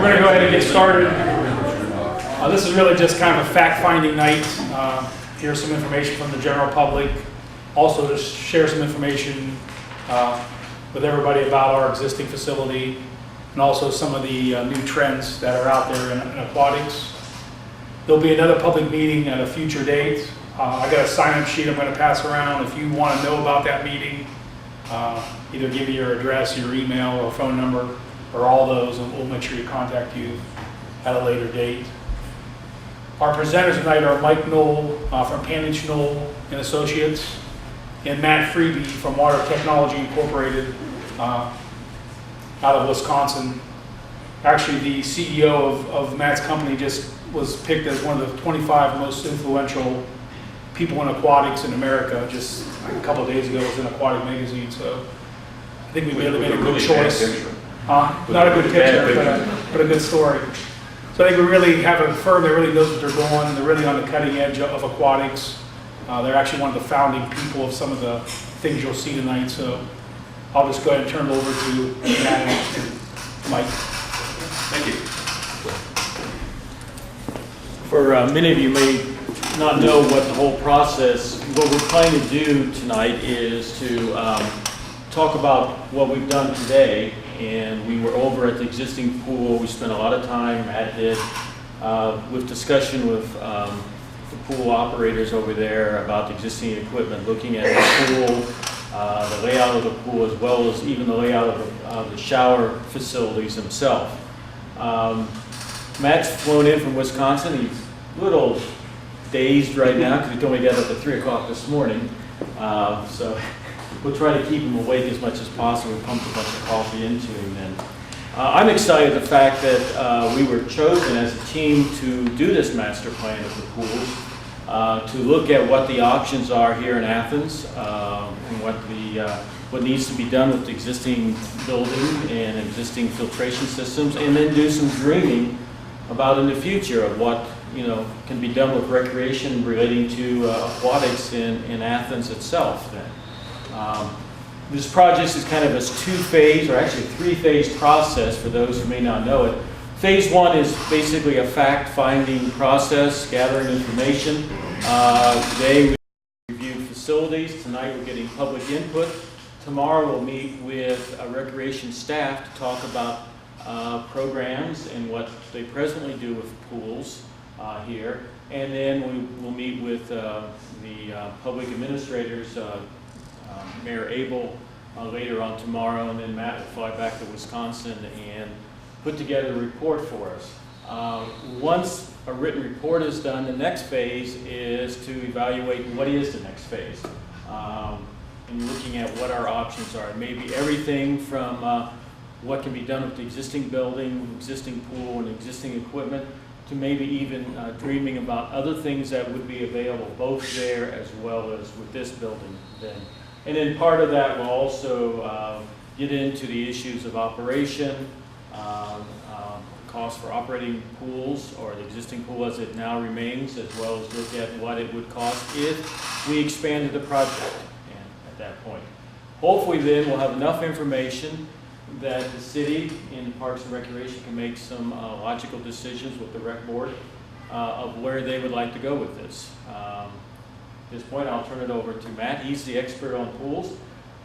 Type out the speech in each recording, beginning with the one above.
going to go ahead and get started. This is really just kind of a fact-finding night. Here's some information from the general public. Also, to share some information with everybody about our existing facility, and also some of the new trends that are out there in aquatics. There'll be another public meeting at a future date. I got a sign-up sheet I'm going to pass around. If you want to know about that meeting, either give me your address, your email, or phone number, or all those, and we'll make sure to contact you at a later date. Our presenters tonight are Mike Knoll from Panage Knoll and Associates, and Matt Freeby from Water Technology Incorporated out of Wisconsin. Actually, the CEO of Matt's company just was picked as one of the 25 most influential people in aquatics in America just a couple of days ago. It was in Aquatic Magazine, so I think we really made a good choice. Not a good picture, but a good story. So I think we really have a firm that really knows what they're doing. They're really on the cutting edge of aquatics. They're actually one of the founding people of some of the things you'll see tonight. So I'll just go ahead and turn it over to Matt and Mike. Thank you. For many of you may not know what the whole process, what we're planning to do tonight is to talk about what we've done today. And we were over at the existing pool. We spent a lot of time, Matt did, with discussion with the pool operators over there about the existing equipment, looking at the pool, the layout of the pool, as well as even the layout of the shower facilities themselves. Matt's flown in from Wisconsin. He's a little dazed right now because he told me he got up at 3 o'clock this morning. So we'll try to keep him awake as much as possible. We pumped a bunch of coffee into him. And I'm excited the fact that we were chosen as a team to do this master plan of the pools, to look at what the options are here in Athens, and what needs to be done with the existing building and existing filtration systems, and then do some dreaming about in the future of what can be done with recreation relating to aquatics in Athens itself. This project is kind of a two-phase, or actually three-phase process for those who may not know it. Phase one is basically a fact-finding process, gathering information. Today we reviewed facilities. Tonight we're getting public input. Tomorrow we'll meet with recreation staff to talk about programs and what they presently do with pools here. And then we will meet with the public administrators, Mayor Abel later on tomorrow, and then Matt will fly back to Wisconsin and put together a report for us. Once a written report is done, the next phase is to evaluate what is the next phase, and looking at what our options are. Maybe everything from what can be done with the existing building, existing pool, and existing equipment, to maybe even dreaming about other things that would be available both there as well as with this building then. And then part of that will also get into the issues of operation, cost for operating pools or the existing pool as it now remains, as well as look at what it would cost if we expanded the project at that point. Hopefully then we'll have enough information that the city in Parks and Recreation can make some logical decisions with the rec board of where they would like to go with this. At this point, I'll turn it over to Matt. He's the expert on pools.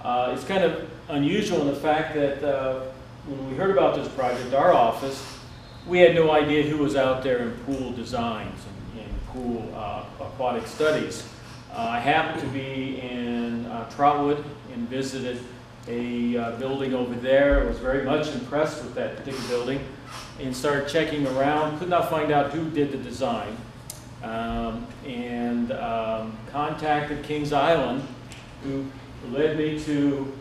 It's kind of unusual in the fact that when we heard about this project, our office, we had no idea who was out there in pool designs and pool aquatic studies. I happened to be in Trotwood and visited a building over there. I was very much impressed with that particular building and started checking around. Could not find out who did the design. And contacted Kings Island, who led me to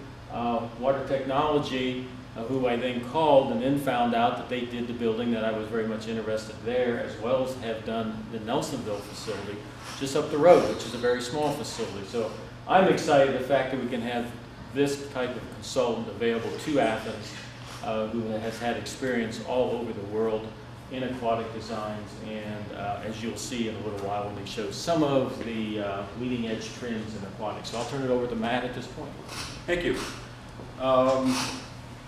Water Technology, who I then called and then found out that they did the building that I was very much interested there, as well as have done the Nelsonville facility just up the road, which is a very small facility. So I'm excited the fact that we can have this type of consultant available to Athens, who has had experience all over the world in aquatic designs, and as you'll see in a little while when they show some of the leading edge trends in aquatics. So I'll turn it over to Matt at this point. Thank you.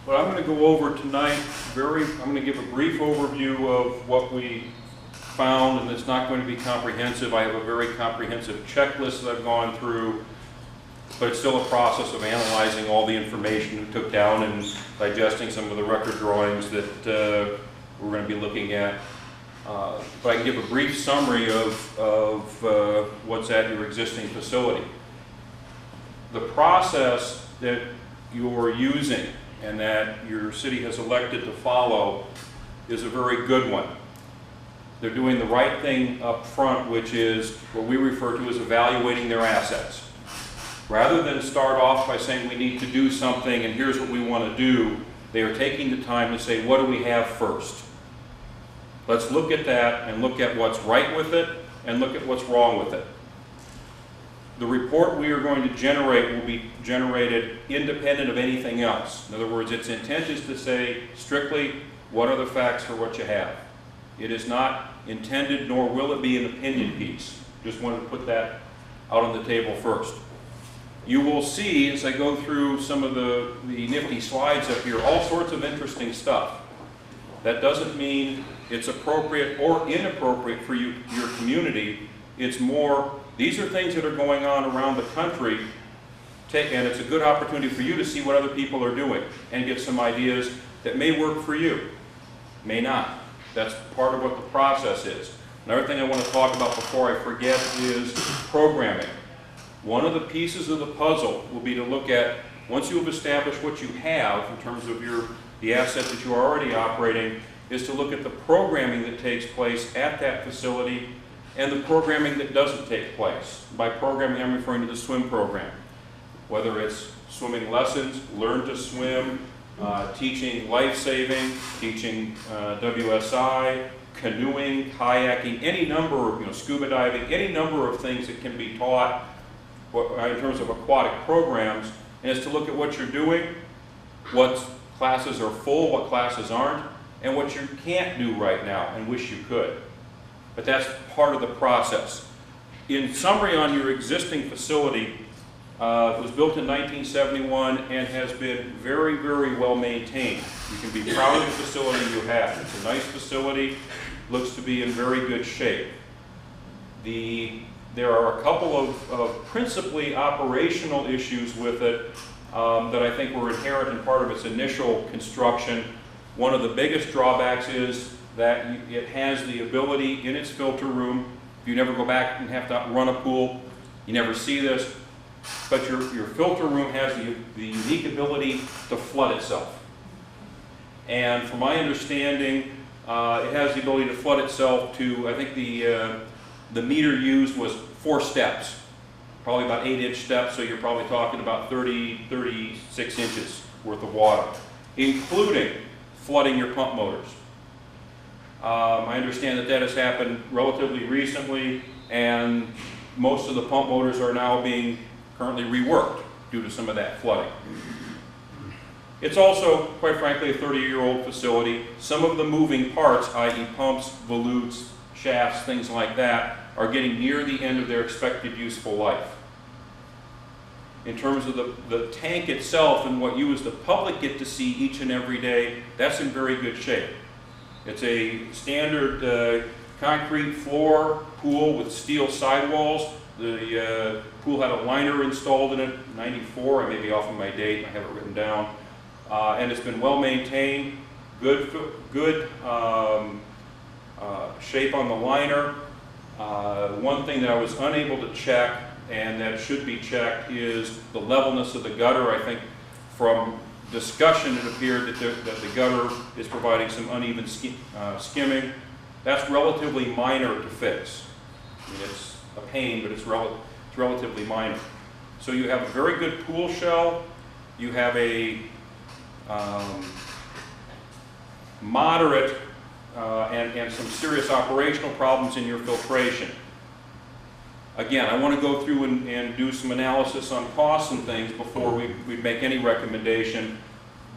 What I'm going to go over tonight, I'm going to give a brief overview of what we found, and it's not going to be comprehensive. I have a very comprehensive checklist that I've gone through, but it's still a process of analyzing all the information we took down and digesting some of the record drawings that we're going to be looking at. But I can give a brief summary of what's at your existing facility. The process that you're using and that your city has elected to follow is a very good one. They're doing the right thing up front, which is what we refer to as evaluating their assets. Rather than start off by saying we need to do something and here's what we want to do, they are taking the time to say, what do we have first? Let's look at that and look at what's right with it and look at what's wrong with it. The report we are going to generate will be generated independent of anything else. In other words, its intent is to say strictly, what are the facts for what you have? It is not intended, nor will it be an opinion piece. Just wanted to put that out on the table first. You will see, as I go through some of the nifty slides up here, all sorts of interesting stuff. That doesn't mean it's appropriate or inappropriate for your community. It's more, these are things that are going on around the country, and it's a good opportunity for you to see what other people are doing and get some ideas that may work for you, may not. That's part of what the process is. Another thing I want to talk about before I forget is programming. One of the pieces of the puzzle will be to look at, once you have established what you have in terms of the asset that you are already operating, is to look at the programming that takes place at that facility and the programming that doesn't take place. By programming, I'm referring to the swim program. Whether it's swimming lessons, learn to swim, teaching life-saving, teaching WSI, canoeing, kayaking, any number of, scuba diving, any number of things that can be taught in terms of aquatic programs, and is to look at what you're doing, what classes are full, what classes aren't, and what you can't do right now and wish you could. But that's part of the process. In summary, on your existing facility, it was built in 1971 and has been very, very well maintained. You can be proud of the facility you have. It's a nice facility, looks to be in very good shape. There are a couple of principally operational issues with it that I think were inherent in part of its initial construction. One of the biggest drawbacks is that it has the ability in its filter room, if you never go back and have to run a pool, you never see this, but your filter room has the unique ability to flood itself. And from my understanding, it has the ability to flood itself to, I think the meter used was 4 steps, probably about 8-inch steps, so you're probably talking about 36 inches worth of water, including flooding your pump motors. I understand that has happened relatively recently, and most of the pump motors are now being currently reworked due to some of that flooding. It's also, quite frankly, a 30-year-old facility. Some of the moving parts, i.e. pumps, volutes, shafts, things like that, are getting near the end of their expected useful life. In terms of the tank itself and what you as the public get to see each and every day, that's in very good shape. It's a standard concrete floor pool with steel sidewalls. The pool had a liner installed in it, 94, I may be off of my date, I have it written down. And it's been well maintained, good shape on the liner. One thing that I was unable to check and that should be checked is the levelness of the gutter. I think from discussion it appeared that the gutter is providing some uneven skimming. That's relatively minor to fix. I mean, it's a pain, but it's relatively minor. So you have a very good pool shell. You have a moderate and some serious operational problems in your filtration. Again, I want to go through and do some analysis on costs and things before we make any recommendation,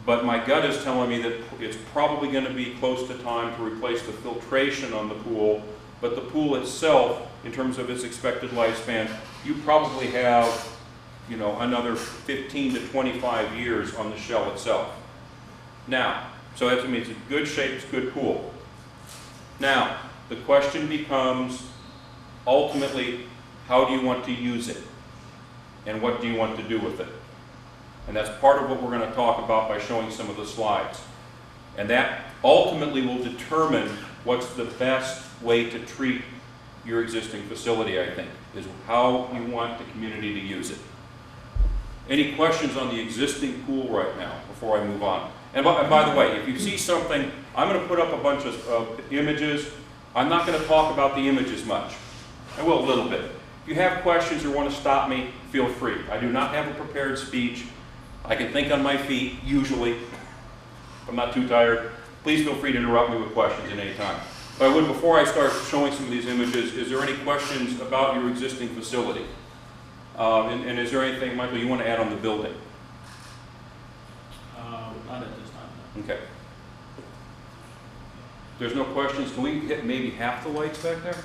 but my gut is telling me that it's probably going to be close to time to replace the filtration on the pool, but the pool itself, in terms of its expected lifespan, you probably have, another 15 to 25 years on the shell itself. Now, so that means it's a good shape, it's a good pool. Now, the question becomes, ultimately, how do you want to use it? And what do you want to do with it? And that's part of what we're going to talk about by showing some of the slides. And that ultimately will determine what's the best way to treat your existing facility, I think, is how you want the community to use it. Any questions on the existing pool right now before I move on? And by the way, if you see something, I'm going to put up a bunch of images. I'm not going to talk about the images much. I will a little bit. If you have questions or want to stop me, feel free. I do not have a prepared speech. I can think on my feet, usually. If I'm not too tired. Please feel free to interrupt me with questions at any time. But I would, before I start showing some of these images, is there any questions about your existing facility? And is there anything, Michael, you want to add on the building? Not at this time, no. Okay. If there's no questions, can we hit maybe half the lights back there?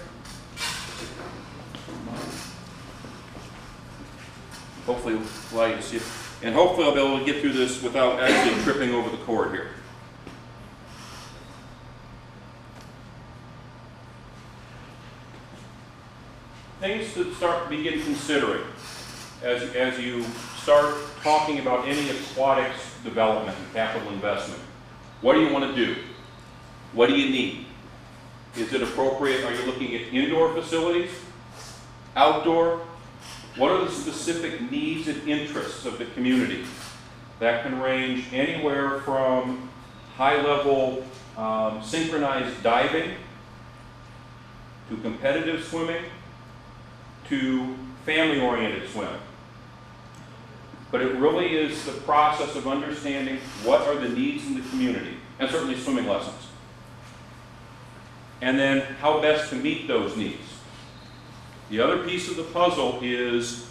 Hopefully it'll allow you to see it. And hopefully I'll be able to get through this without actually tripping over the cord here. Things to begin considering as you start talking about any aquatics development and capital investment. What do you want to do? What do you need? Is it appropriate? Are you looking at indoor facilities? Outdoor? What are the specific needs and interests of the community? That can range anywhere from high-level synchronized diving to competitive swimming to family-oriented swimming. But it really is the process of understanding what are the needs in the community, and certainly swimming lessons. And then how best to meet those needs. The other piece of the puzzle is,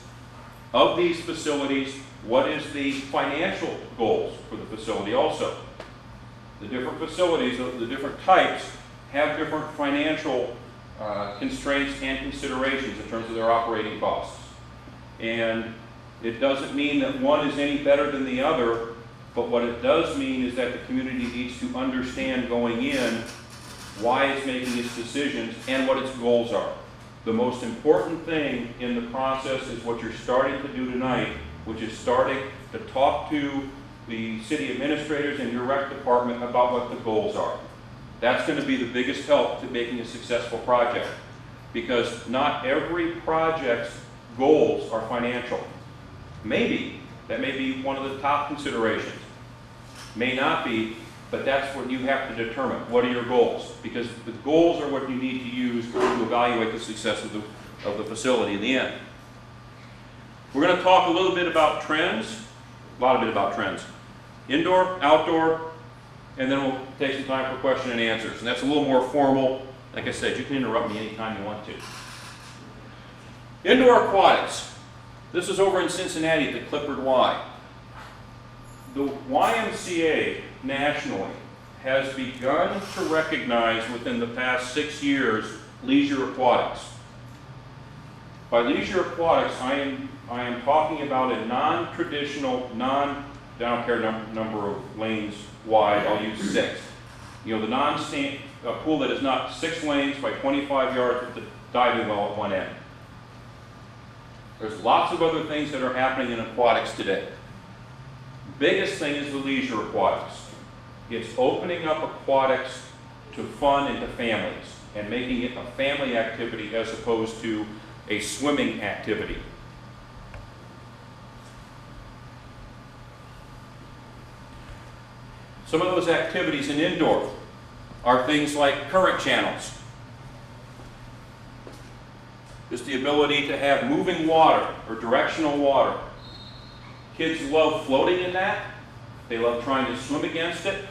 of these facilities, what is the financial goals for the facility also? The different facilities, the different types, have different financial constraints and considerations in terms of their operating costs. And it doesn't mean that one is any better than the other, but what it does mean is that the community needs to understand going in why it's making its decisions and what its goals are. The most important thing in the process is what you're starting to do tonight, which is starting to talk to the city administrators and your rec department about what the goals are. That's going to be the biggest help to making a successful project, because not every project's goals are financial. Maybe, that may be one of the top considerations. May not be, but that's what you have to determine. What are your goals? Because the goals are what you need to use to evaluate the success of the facility in the end. We're going to talk a little bit about trends, a lot of bit about trends. Indoor, outdoor, and then we'll take some time for question and answers. And that's a little more formal. Like I said, you can interrupt me anytime you want to. Indoor aquatics. This is over in Cincinnati at the Clifford Y. The YMCA nationally has begun to recognize within the past 6 years leisure aquatics. By leisure aquatics, I am talking about a non-traditional, I don't care number of lanes wide, I'll use 6. You know, a pool that is not 6 lanes by 25 yards with the diving well at one end. There's lots of other things that are happening in aquatics today. Biggest thing is the leisure aquatics. It's opening up aquatics to fun and to families and making it a family activity as opposed to a swimming activity. Some of those activities in indoor are things like current channels. Just the ability to have moving water or directional water. Kids love floating in that. They love trying to swim against it.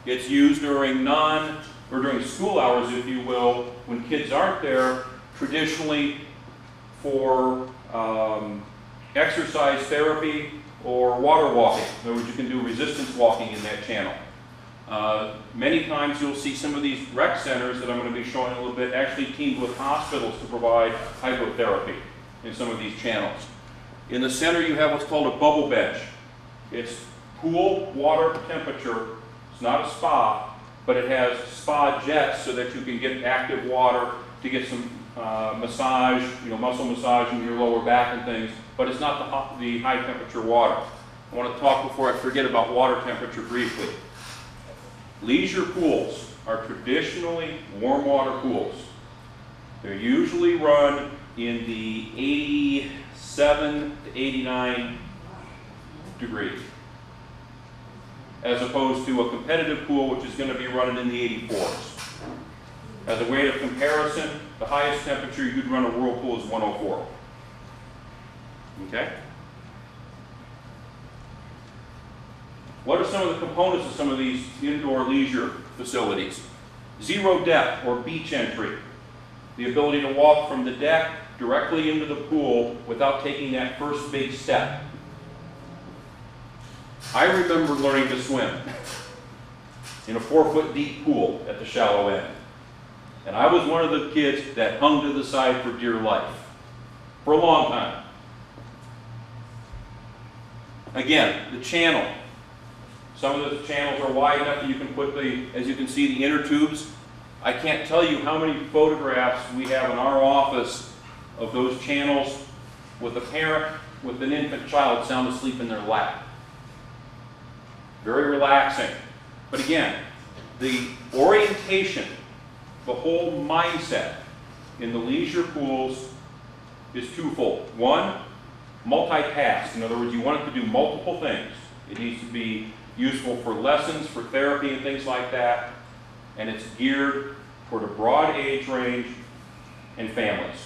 It's used during during school hours, if you will, when kids aren't there, traditionally for exercise therapy or water walking. In other words, you can do resistance walking in that channel. Many times you'll see some of these rec centers that I'm going to be showing a little bit actually teamed with hospitals to provide hydrotherapy in some of these channels. In the center you have what's called a bubble bench. It's cool water temperature. It's not a spa, but it has spa jets so that you can get active water to get some massage, muscle massage in your lower back and things, but it's not the high temperature water. I want to talk before I forget about water temperature briefly. Leisure pools are traditionally warm water pools. They're usually run in the 87 to 89 degrees, as opposed to a competitive pool which is going to be running in the 84s. As a way of comparison, the highest temperature you'd run a whirlpool is 104. Okay? What are some of the components of some of these indoor leisure facilities? Zero depth or beach entry. The ability to walk from the deck directly into the pool without taking that first big step. I remember learning to swim in a 4-foot deep pool at the shallow end. And I was one of the kids that hung to the side for dear life for a long time. Again, the channel. Some of the channels are wide enough that you can put as you can see, the inner tubes. I can't tell you how many photographs we have in our office of those channels with a parent with an infant child sound asleep in their lap. Very relaxing. But again, the orientation, the whole mindset in the leisure pools is twofold. One, multitask. In other words, you want it to do multiple things. It needs to be useful for lessons, for therapy and things like that. And it's geared toward a broad age range and families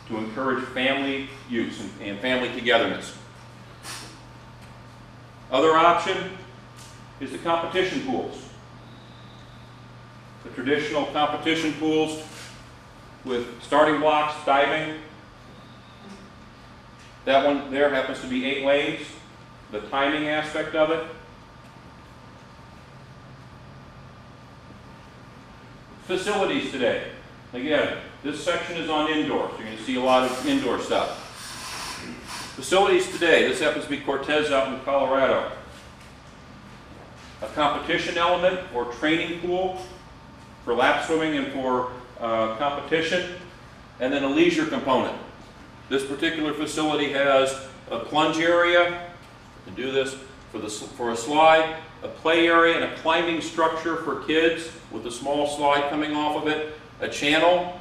to encourage family use and family togetherness. Other option is the competition pools. The traditional competition pools with starting blocks, diving. That one there happens to be 8 lanes. The timing aspect of it. Facilities today. Again, this section is on indoors. You're going to see a lot of indoor stuff. Facilities today. This happens to be Cortez out in Colorado. A competition element or training pool for lap swimming and for competition, and then a leisure component. This particular facility has a plunge area to do this for a slide, a play area and a climbing structure for kids with a small slide coming off of it, a channel,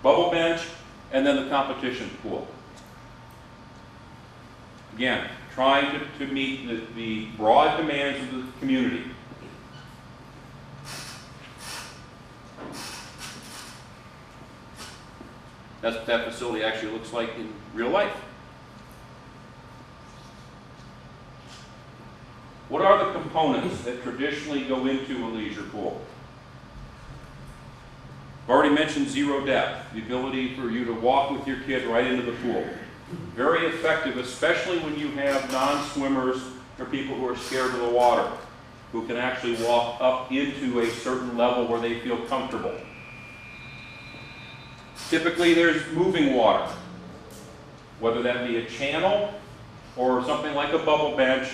bubble bench, and then the competition pool. Again, trying to meet the broad demands of the community. That's what that facility actually looks like in real life. What are the components that traditionally go into a leisure pool? I've already mentioned zero depth, the ability for you to walk with your kid right into the pool. Very effective, especially when you have non-swimmers or people who are scared of the water, who can actually walk up into a certain level where they feel comfortable. Typically there's moving water, whether that be a channel or something like a bubble bench.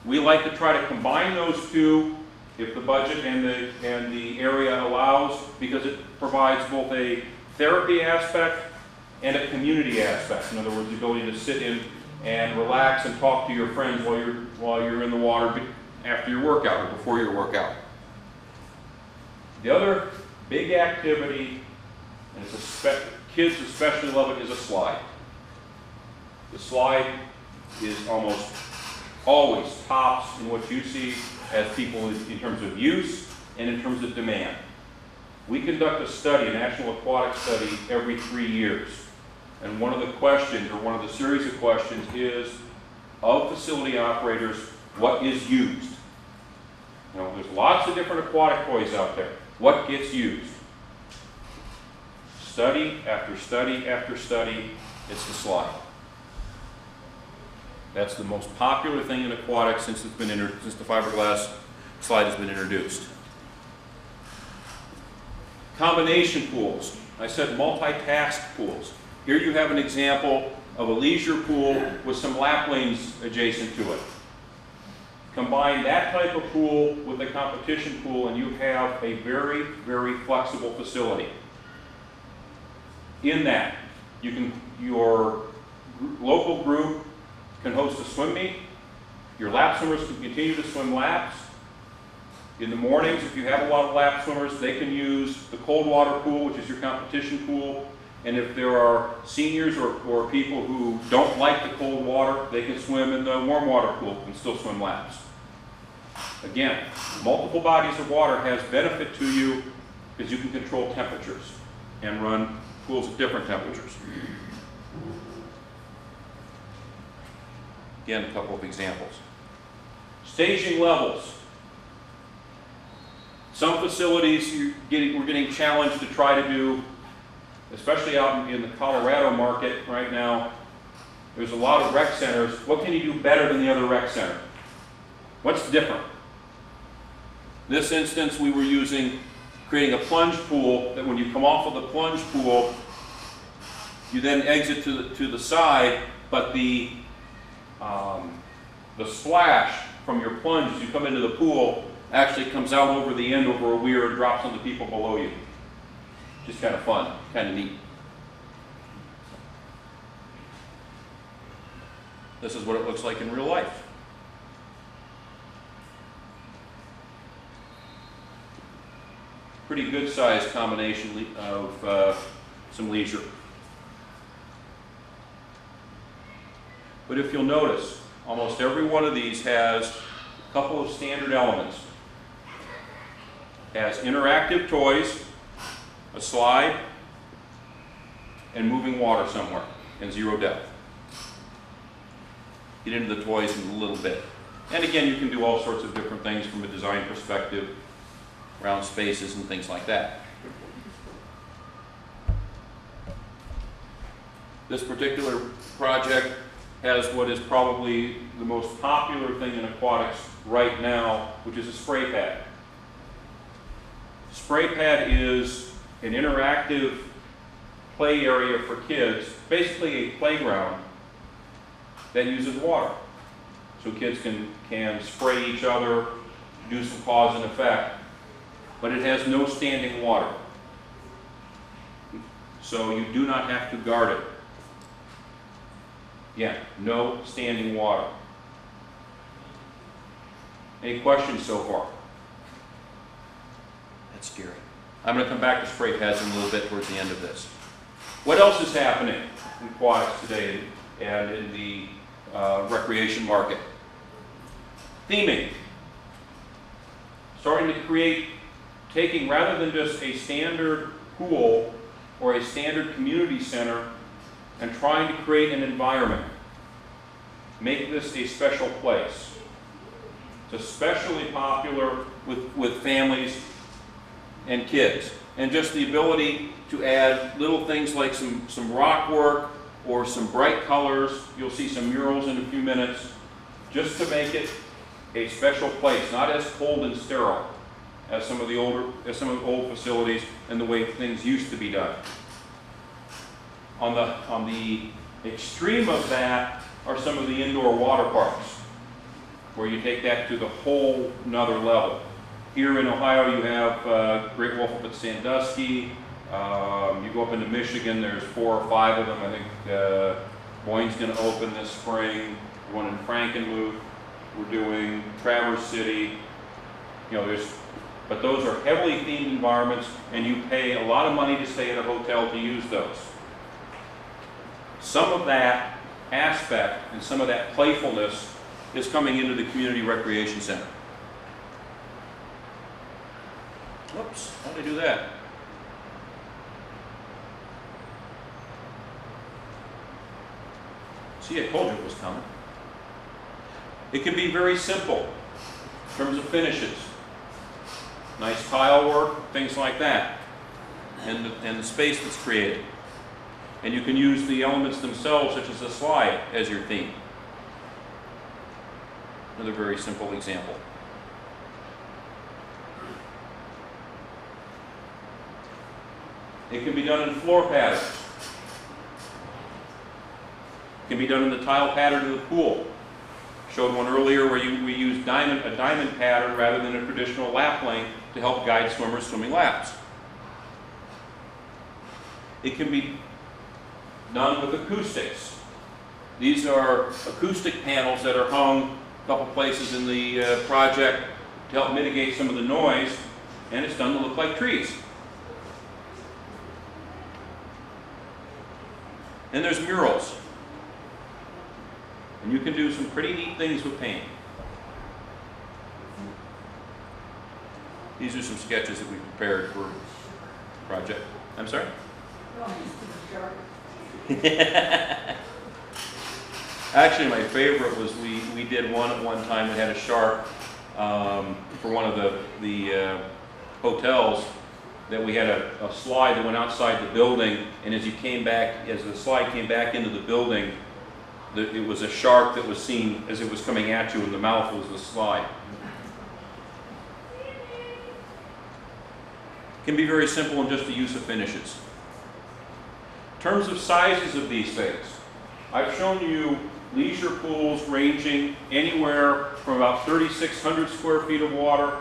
We like to try to combine those two if the budget and the area allows, because it provides both a therapy aspect and a community aspect. In other words, the ability to sit in and relax and talk to your friends while you're in the water after your workout or before your workout. The other big activity, and kids especially love it, is a slide. The slide is almost always tops in what you see as people in terms of use and in terms of demand. We conduct a study, a national aquatic study, every 3 years. And one of the questions, or one of the series of questions, is of facility operators, what is used? There's lots of different aquatic toys out there. What gets used? Study after study after study, it's the slide. That's the most popular thing in aquatics since the fiberglass slide has been introduced. Combination pools. I said multitask pools. Here you have an example of a leisure pool with some lap lanes adjacent to it. Combine that type of pool with a competition pool and you have a very, very flexible facility. In that, your local group can host a swim meet. Your lap swimmers can continue to swim laps. In the mornings, if you have a lot of lap swimmers, they can use the cold water pool, which is your competition pool. And if there are seniors or people who don't like the cold water, they can swim in the warm water pool and still swim laps. Again, multiple bodies of water has benefit to you because you can control temperatures and run pools at different temperatures. Again, a couple of examples. Staging levels. Some facilities we're getting challenged to try to do, especially out in the Colorado market right now. There's a lot of rec centers. What can you do better than the other rec center? What's different? In this instance, we were creating a plunge pool that when you come off of the plunge pool, you then exit to the side, but the splash from your plunge as you come into the pool actually comes out over the end over a weir and drops on the people below you. Just kind of fun, kind of neat. This is what it looks like in real life. Pretty good sized combination of some leisure. But if you'll notice, almost every one of these has a couple of standard elements. Has interactive toys, a slide, and moving water somewhere, and zero depth. Get into the toys in a little bit. And again, you can do all sorts of different things from a design perspective, around spaces and things like that. This particular project has what is probably the most popular thing in aquatics right now, which is a spray pad. Spray pad is an interactive play area for kids, basically a playground that uses water. So kids can spray each other, do some cause and effect, but it has no standing water. So you do not have to guard it. Yeah, no standing water. Any questions so far? That's scary. I'm going to come back to spray pads in a little bit towards the end of this. What else is happening in aquatics today and in the recreation market? Theming. Starting to create, taking rather than just a standard pool or a standard community center and trying to create an environment. Make this a special place. It's especially popular with families and kids. And just the ability to add little things like some rock work or some bright colors. You'll see some murals in a few minutes, just to make it a special place, not as cold and sterile as some of the old facilities and the way things used to be done. On the extreme of that are some of the indoor water parks, where you take that to the whole nother level. Here in Ohio, you have Great Wolf up at Sandusky. You go up into Michigan, there's 4 or 5 of them. I think Boyne's going to open this spring. One in Frankenmuth. We're doing Traverse City. You know, but those are heavily themed environments, and you pay a lot of money to stay at a hotel to use those. Some of that aspect and some of that playfulness is coming into the community recreation center. Whoops, how did I do that? See, I told you it was coming. It can be very simple in terms of finishes. Nice tile work, things like that, and the space that's created. And you can use the elements themselves, such as a slide, as your theme. Another very simple example. It can be done in floor patterns. Can be done in the tile pattern of the pool. Showed one earlier where we use a diamond pattern rather than a traditional lap lane to help guide swimmers swimming laps. It can be done with acoustics. These are acoustic panels that are hung a couple places in the project to help mitigate some of the noise, and it's done to look like trees. And there's murals. And you can do some pretty neat things with paint. These are some sketches that we prepared for the project. I'm sorry? Actually, my favorite was we did one at one time that had a shark for one of the hotels, that we had a slide that went outside the building, and as the slide came back into the building, it was a shark that was seen as it was coming at you, and the mouth was the slide. It can be very simple in just the use of finishes. In terms of sizes of these things, I've shown you leisure pools ranging anywhere from about 3,600 square feet of water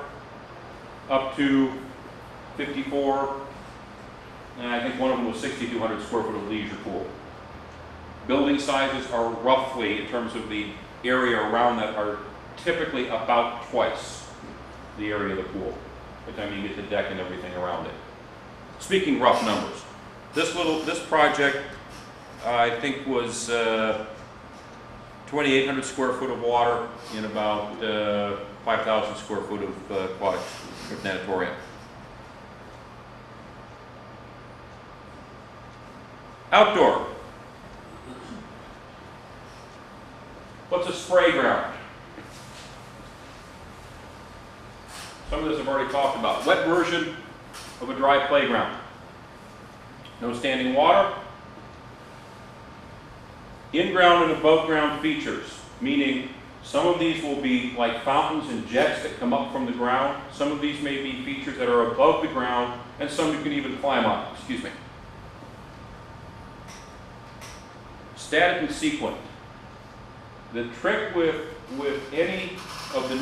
up to 54, and I think one of them was 6,200 square foot of leisure pool. Building sizes are roughly, in terms of the area around that, are typically about twice the area of the pool, by the time you get the deck and everything around it. Speaking rough numbers, this project I think was 2,800 square foot of water in about 5,000 square foot of aquatic natatorium. Outdoor. What's a spray ground? Some of this I've already talked about. Wet version of a dry playground. No standing water. In-ground and above-ground features, meaning some of these will be like fountains and jets that come up from the ground. Some of these may be features that are above the ground, and some you can even climb up. Excuse me. Static and sequent. The trick with any of the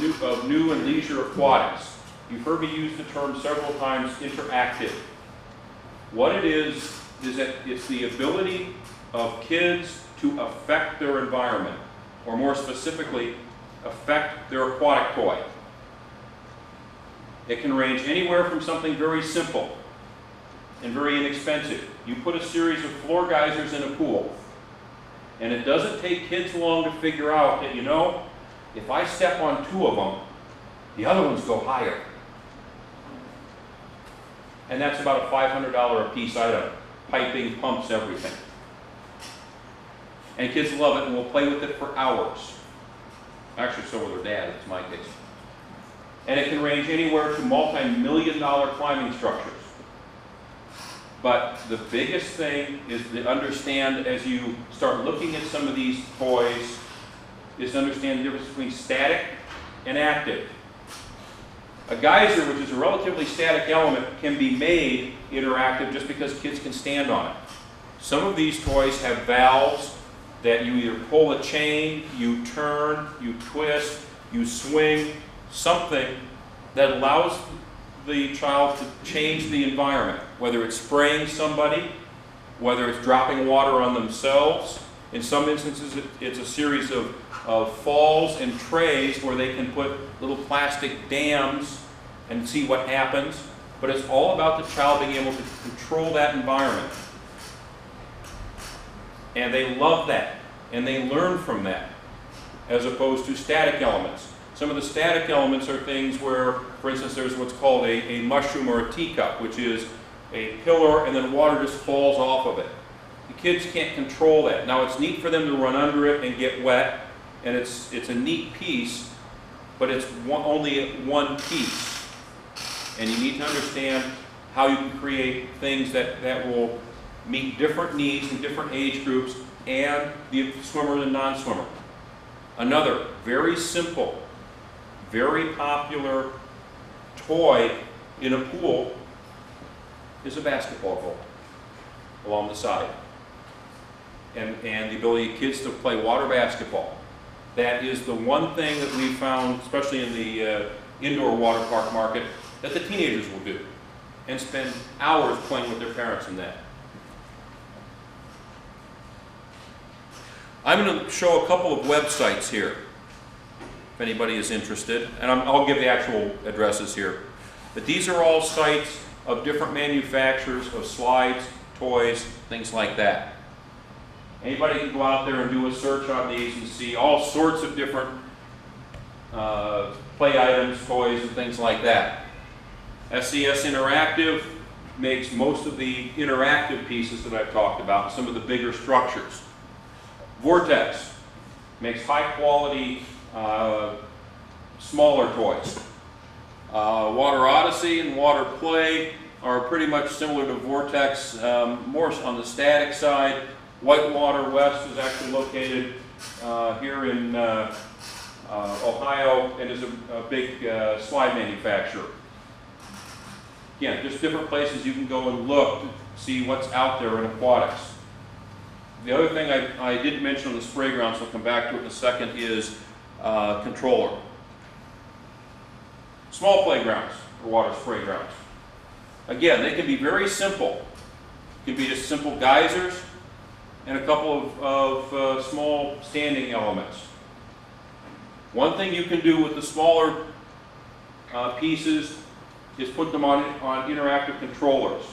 new and leisure aquatics, you've heard me use the term several times, interactive. What it is that it's the ability of kids to affect their environment, or more specifically, affect their aquatic toy. It can range anywhere from something very simple and very inexpensive. You put a series of floor geysers in a pool, and it doesn't take kids long to figure out that, you know, if I step on two of them, the other ones go higher. And that's about a $500 a piece item. Piping, pumps, everything. And kids love it and will play with it for hours. Actually, so will their dad, it's my case. And it can range anywhere to multi-million-dollar climbing structures. But the biggest thing is to understand, as you start looking at some of these toys, is to understand the difference between static and active. A geyser, which is a relatively static element, can be made interactive just because kids can stand on it. Some of these toys have valves that you either pull a chain, you turn, you twist, you swing, something that allows the child to change the environment, whether it's spraying somebody, whether it's dropping water on themselves. In some instances, it's a series of falls and trays where they can put little plastic dams and see what happens. But it's all about the child being able to control that environment. And they love that, and they learn from that, as opposed to static elements. Some of the static elements are things where, for instance, there's what's called a mushroom or a teacup, which is a pillar and then water just falls off of it. The kids can't control that. Now, it's neat for them to run under it and get wet, and it's a neat piece, but it's only one piece. And you need to understand how you can create things that will meet different needs in different age groups and the swimmer and the non-swimmer. Another very simple, very popular toy in a pool is a basketball goal along the side. and the ability of kids to play water basketball. That is the one thing that we found, especially in the indoor water park market, that the teenagers will do and spend hours playing with their parents in that. I'm going to show a couple of websites here, if anybody is interested, and I'll give the actual addresses here. But these are all sites of different manufacturers of slides, toys, things like that. Anybody can go out there and do a search on these and see all sorts of different play items, toys, and things like that. SES Interactive makes most of the interactive pieces that I've talked about, some of the bigger structures. Vortex makes high quality, smaller toys. Water Odyssey and Water Play are pretty much similar to Vortex, more on the static side. Whitewater West is actually located here in Ohio and is a big slide manufacturer. Again, just different places you can go and look to see what's out there in aquatics. The other thing I didn't mention on the spray ground, so I'll come back to it in a second, is controller. Small playgrounds or water spray grounds. Again, they can be very simple. It can be just simple geysers and a couple of small standing elements. One thing you can do with the smaller pieces is put them on interactive controllers.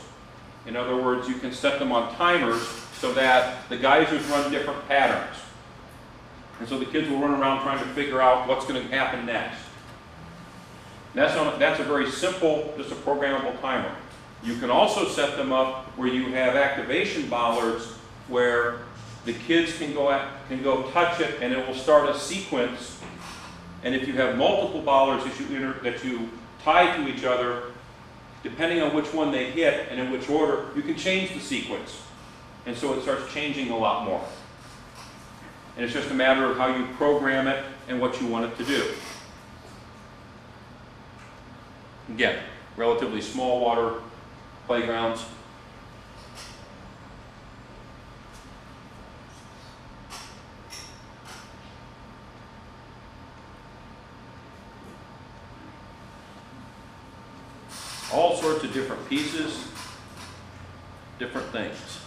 In other words, you can set them on timers so that the geysers run different patterns. And so the kids will run around trying to figure out what's going to happen next. That's a very simple, just a programmable timer. You can also set them up where you have activation bollards where the kids can go touch it and it will start a sequence. And if you have multiple bollards that you tie to each other, depending on which one they hit and in which order, you can change the sequence. And so it starts changing a lot more. And it's just a matter of how you program it and what you want it to do. Again, relatively small water playgrounds. All sorts of different pieces, different things.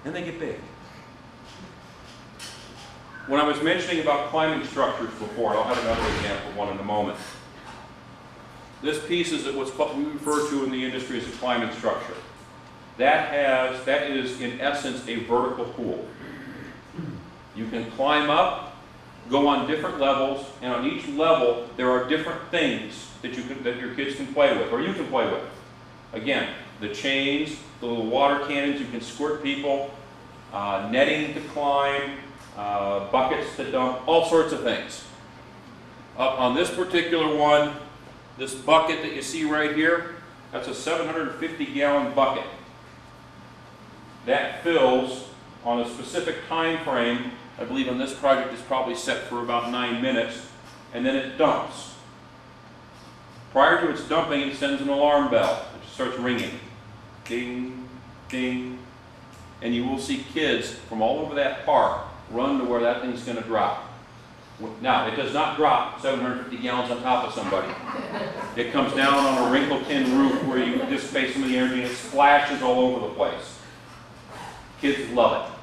And they get big. When I was mentioning about climbing structures before, and I'll have another example of one in a moment. This piece is what we refer to in the industry as a climbing structure. That is in essence a vertical pool. You can climb up, go on different levels, and on each level there are different things that your kids can play with, or you can play with. Again, the chains, the little water cannons you can squirt people, netting to climb, buckets to dump, all sorts of things. Up on this particular one, this bucket that you see right here, that's a 750-gallon bucket. That fills on a specific time frame. I believe on this project it's probably set for about 9 minutes, and then it dumps. Prior to its dumping, it sends an alarm bell, which starts ringing. Ding, ding. And you will see kids from all over that park run to where that thing's going to drop. Now, it does not drop 750 gallons on top of somebody. It comes down on a wrinkled tin roof where you dissipate some of the energy and it splashes all over the place. Kids love it.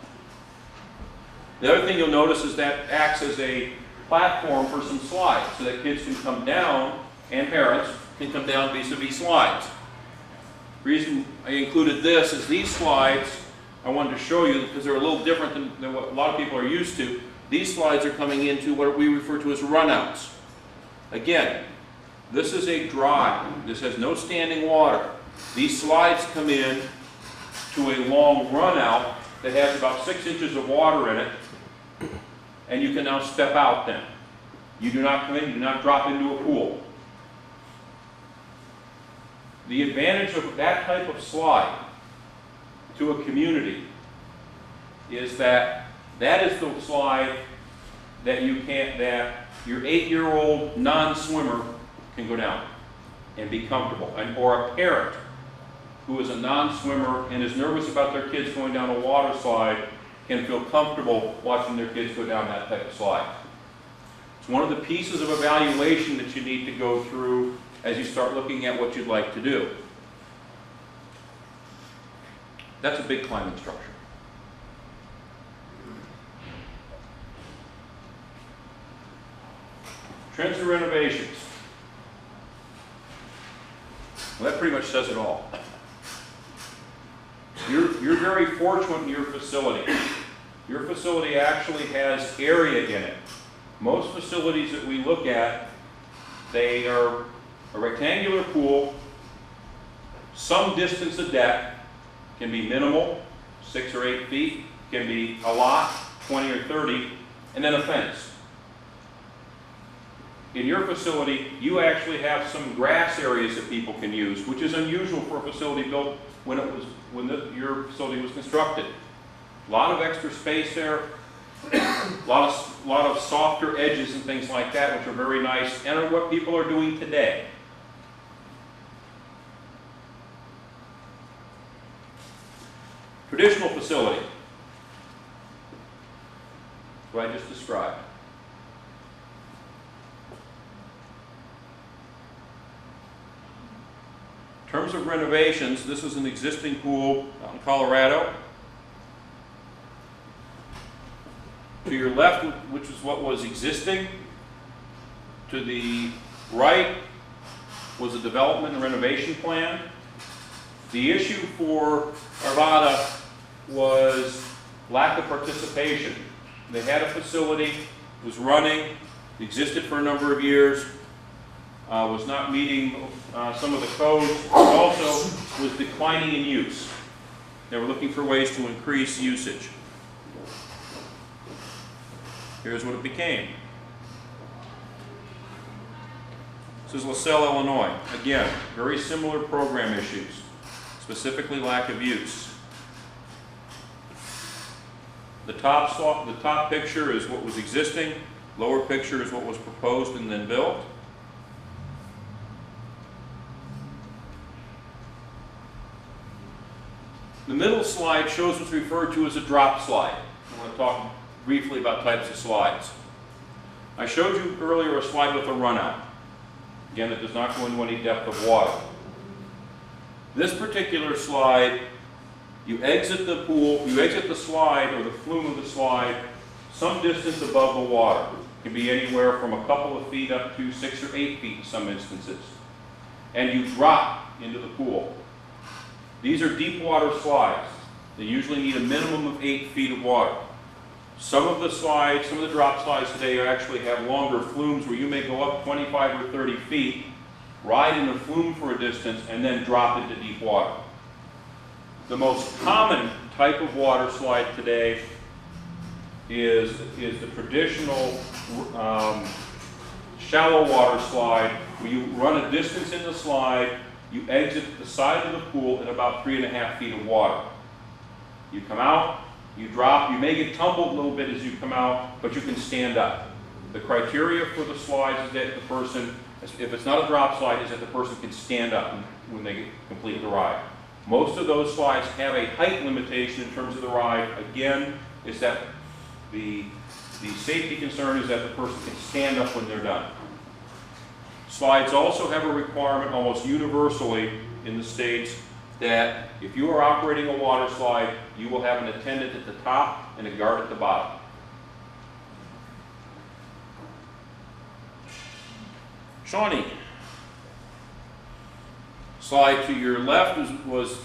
The other thing you'll notice is that acts as a platform for some slides so that kids can come down and parents can come down vis-a-vis slides. The reason I included this is these slides I wanted to show you because they're a little different than what a lot of people are used to. These slides are coming into what we refer to as runouts. Again, this is a dry. This has no standing water. These slides come in to a long runout that has about 6 inches of water in it, and you can now step out then. You do not come in, you do not drop into a pool. The advantage of that type of slide to a community is that is the slide that your 8-year-old non-swimmer can go down and be comfortable, or a parent who is a non-swimmer and is nervous about their kids going down a water slide can feel comfortable watching their kids go down that type of slide. It's one of the pieces of evaluation that you need to go through as you start looking at what you'd like to do. That's a big climbing structure. Trends and renovations. Well, that pretty much says it all. You're very fortunate in your facility. Your facility actually has area in it. Most facilities that we look at, they are a rectangular pool, some distance of deck, can be minimal, 6 or 8 feet, can be a lot, 20 or 30, and then a fence. In your facility, you actually have some grass areas that people can use, which is unusual for a facility built when your facility was constructed. A lot of extra space there, a lot of softer edges and things like that, which are very nice, and are what people are doing today. Traditional facility, what I just described. In terms of renovations, this is an existing pool out in Colorado. To your left, which is what was existing, to the right was a development and renovation plan. The issue for ARVADA was lack of participation. They had a facility, was running, existed for a number of years, was not meeting some of the codes, also was declining in use. They were looking for ways to increase usage. Here's what it became. This is LaSalle, Illinois. Again, very similar program issues, specifically lack of use. The top picture is what was existing, lower picture is what was proposed and then built. The middle slide shows what's referred to as a drop slide. I want to talk briefly about types of slides. I showed you earlier a slide with a runout. Again, it does not go into any depth of water. This particular slide, you exit the pool, you exit the slide or the flume of the slide some distance above the water. It can be anywhere from a couple of feet up to 6 or 8 feet in some instances. And you drop into the pool. These are deep water slides. They usually need a minimum of 8 feet of water. Some of the slides, some of the drop slides today actually have longer flumes where you may go up 25 or 30 feet, ride in a flume for a distance, and then drop into deep water. The most common type of water slide today is the traditional shallow water slide where you run a distance in the slide, you exit the side of the pool in about 3.5 feet of water. You come out, you drop, you may get tumbled a little bit as you come out, but you can stand up. The criteria for the slides is that the person, if it's not a drop slide, is that the person can stand up when they complete the ride. Most of those slides have a height limitation in terms of the ride. Again, is that the safety concern is that the person can stand up when they're done. Slides also have a requirement almost universally in the States that if you are operating a water slide, you will have an attendant at the top and a guard at the bottom. Shawnee. Slide to your left was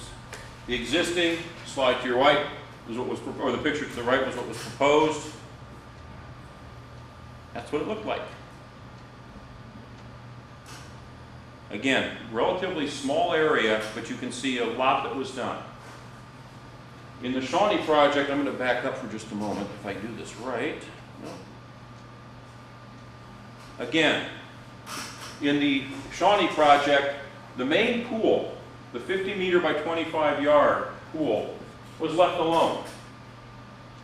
the existing, slide to your right was what was, or the picture to the right was what was proposed. That's what it looked like. Again, relatively small area, but you can see a lot that was done. In the Shawnee project, I'm going to back up for just a moment if I do this right. No. Again, in the Shawnee project, the main pool, the 50 meter by 25 yard pool, was left alone.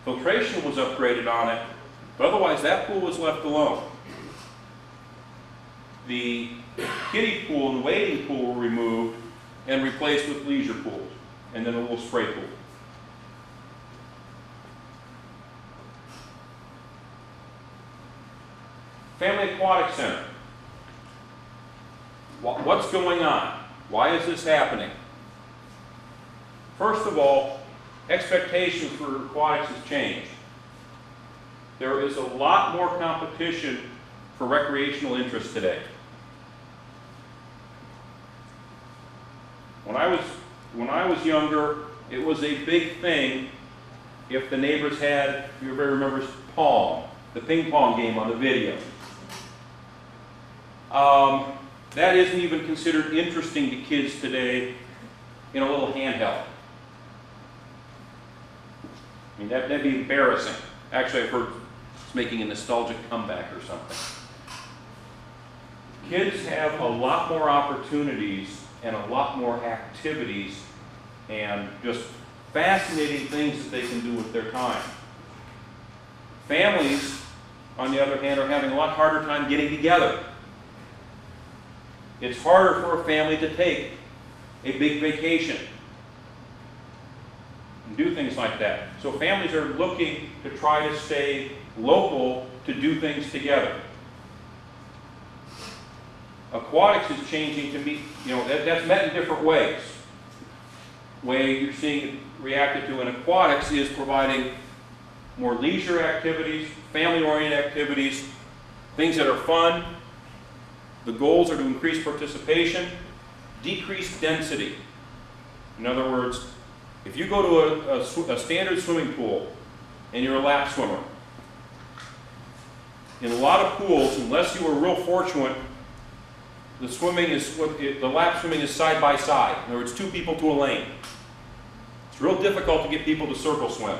Filtration was upgraded on it, but otherwise that pool was left alone. The kiddie pool and wading pool were removed, and replaced with leisure pools, and then a little spray pool. Family Aquatic Center. What's going on? Why is this happening? First of all, expectations for aquatics has changed. There is a lot more competition for recreational interest today. When I was younger, it was a big thing if the neighbors had, if you everybody remembers Pong, the ping pong game on the video. That isn't even considered interesting to kids today in a little handheld. I mean, that'd be embarrassing. Actually, I've heard it's making a nostalgic comeback or something. Kids have a lot more opportunities and a lot more activities and just fascinating things that they can do with their time. Families, on the other hand, are having a lot harder time getting together. It's harder for a family to take a big vacation and do things like that. So families are looking to try to stay local to do things together. Aquatics is changing to meet, that's met in different ways. The way you're seeing it reacted to in aquatics is providing more leisure activities, family-oriented activities, things that are fun. The goals are to increase participation, decrease density. In other words, if you go to a standard swimming pool and you're a lap swimmer, in a lot of pools, unless you are real fortunate, the lap swimming is side by side. In other words, 2 people to a lane. It's real difficult to get people to circle swim,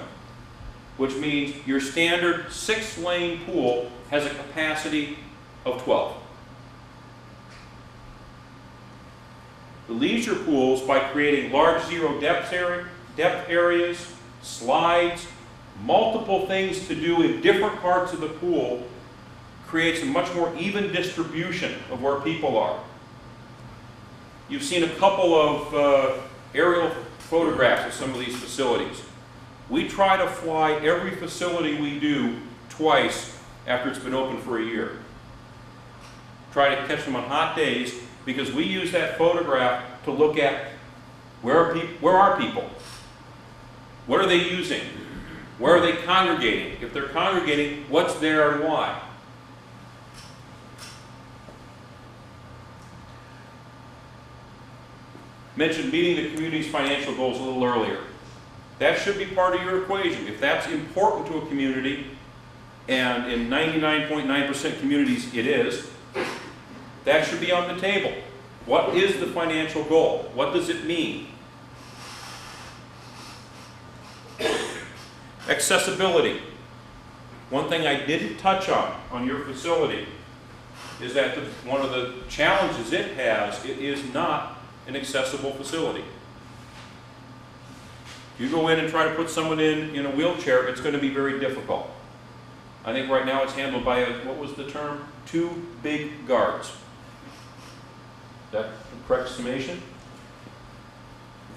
which means your standard 6-lane pool has a capacity of 12. The leisure pools, by creating large zero depth areas, slides, multiple things to do in different parts of the pool, creates a much more even distribution of where people are. You've seen a couple of aerial photographs of some of these facilities. We try to fly every facility we do twice after it's been open for a year. Try to catch them on hot days, because we use that photograph to look at where are people? What are they using? Where are they congregating? If they're congregating, what's there and why? Mentioned meeting the community's financial goals a little earlier. That should be part of your equation. If that's important to a community, and in 99.9% communities it is, that should be on the table. What is the financial goal? What does it mean? Accessibility. One thing I didn't touch on your facility is that one of the challenges it has, it is not an accessible facility. If you go in and try to put someone in a wheelchair, it's going to be very difficult. I think right now it's handled by, what was the term? 2 big guards. Is that the correct summation?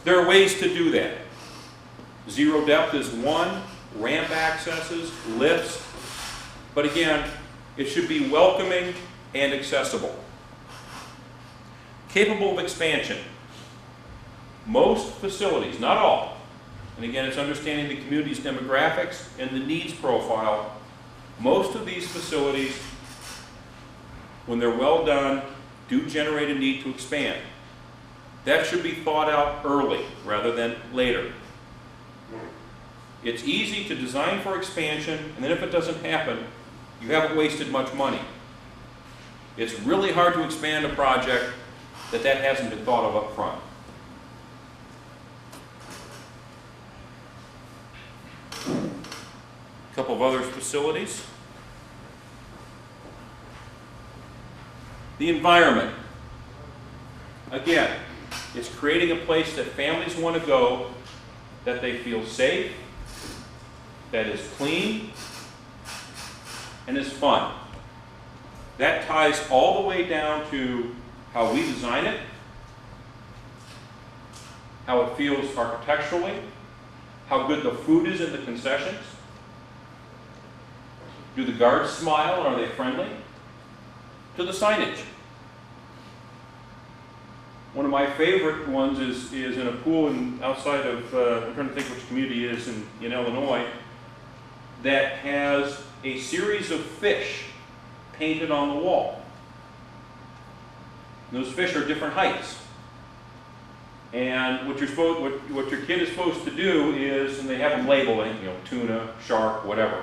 There are ways to do that. Zero depth is one, ramp accesses, lifts, but again, it should be welcoming and accessible. Capable of expansion. Most facilities, not all, and again, it's understanding the community's demographics and the needs profile. Most of these facilities, when they're well done, do generate a need to expand. That should be thought out early rather than later. It's easy to design for expansion, and then if it doesn't happen, you haven't wasted much money. It's really hard to expand a project that hasn't been thought of up front. A couple of other facilities. The environment. Again, it's creating a place that families want to go, that they feel safe, that is clean, and is fun. That ties all the way down to how we design it, how it feels architecturally, how good the food is in the concessions. Do the guards smile and are they friendly? To the signage. One of my favorite ones is in a pool outside of, I'm trying to think which community it is in Illinois, that has a series of fish painted on the wall. And those fish are different heights. And what your kid is supposed to do is, and they have them labeling, tuna, shark, whatever.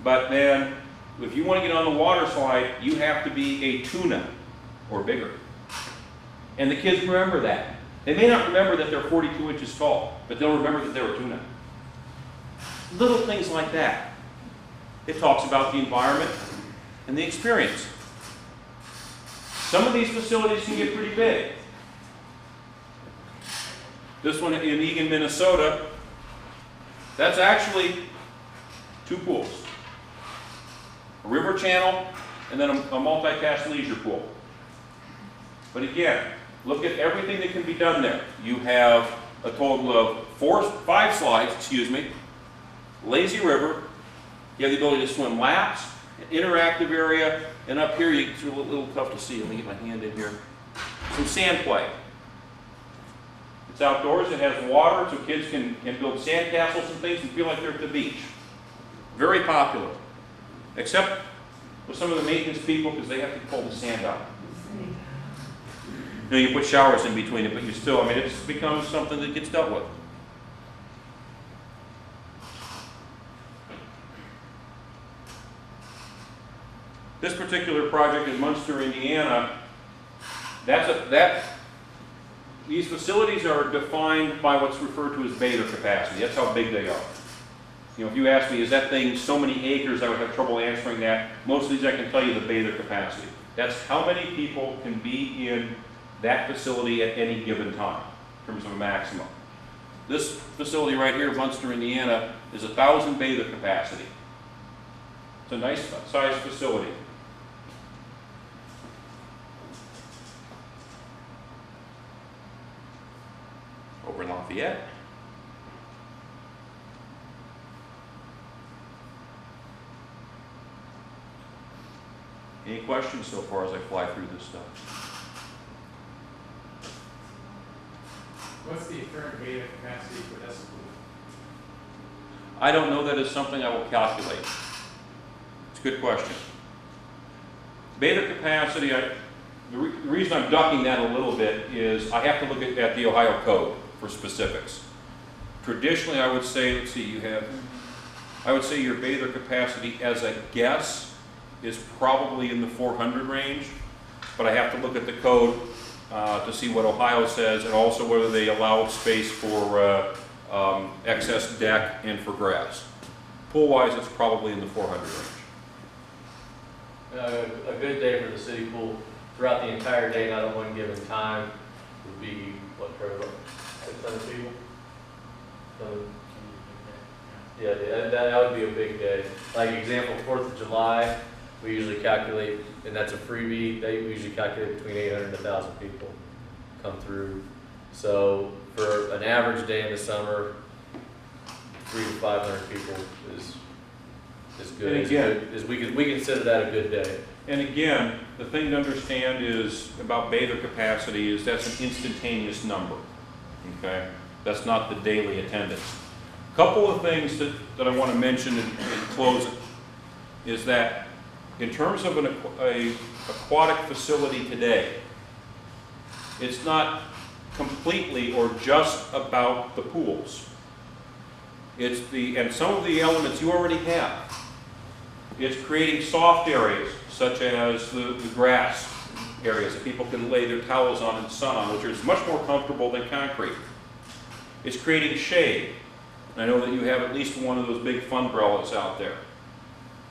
But then, if you want to get on the water slide, you have to be a tuna or bigger. And the kids remember that. They may not remember that they're 42 inches tall, but they'll remember that they're a tuna. Little things like that. It talks about the environment and the experience. Some of these facilities can get pretty big. This one in Eagan, Minnesota, that's actually 2 pools. A river channel and then a multi-cast leisure pool. But again, look at everything that can be done there. You have a total of 5 slides, lazy river. You have the ability to swim laps, an interactive area, and up here, it's a little tough to see. Let me get my hand in here. Some sand play. It's outdoors, it has water, so kids can build sand castles and things and feel like they're at the beach. Very popular. Except with some of the maintenance people, because they have to pull the sand out. You put showers in between it, but you still, it's become something that gets dealt with. This particular project in Munster, Indiana, these facilities are defined by what's referred to as bather capacity. That's how big they are. If you ask me, is that thing so many acres, I would have trouble answering that. Most of these I can tell you the bather capacity. That's how many people can be in that facility at any given time, in terms of a maximum. This facility right here, Munster, Indiana, is 1,000 bather capacity. It's a nice sized facility. Over in Lafayette. Any questions so far as I fly through this stuff? What's the current bather capacity for this pool? I don't know. That is something I will calculate. It's a good question. Bather capacity, the reason I'm ducking that a little bit is I have to look at the Ohio code for specifics. Traditionally, I would say, I would say your bather capacity as a guess is probably in the 400 range, but I have to look at the code to see what Ohio says and also whether they allow space for excess deck and for grass. Pool-wise, it's probably in the 400 range. A good day for the city pool throughout the entire day, not at one given time, would be, what, Trevor, 600 people? Yeah, that would be a big day. Like example, 4th of July, we usually calculate, and that's a freebie, we usually calculate between 800 and 1,000 people come through. So for an average day in the summer, 300 to 500 people is good. And again, we consider that a good day. And again, the thing to understand is about bather capacity is that's an instantaneous number. Okay, that's not the daily attendance. A couple of things that I want to mention in closing is that in terms of an aquatic facility today, it's not completely or just about the pools. And some of the elements you already have. It's creating soft areas, such as the grass areas that people can lay their towels on and sun on, which is much more comfortable than concrete. It's creating shade. I know that you have at least one of those big funbrellas out there.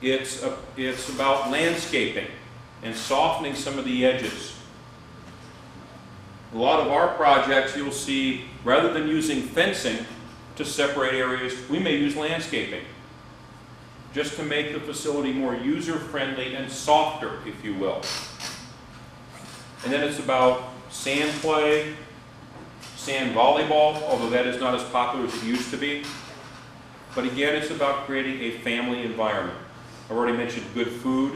It's about landscaping and softening some of the edges. A lot of our projects, you'll see, rather than using fencing to separate areas, we may use landscaping, just to make the facility more user-friendly and softer, if you will. And then it's about sand play, sand volleyball, although that is not as popular as it used to be. But again, it's about creating a family environment. I've already mentioned good food.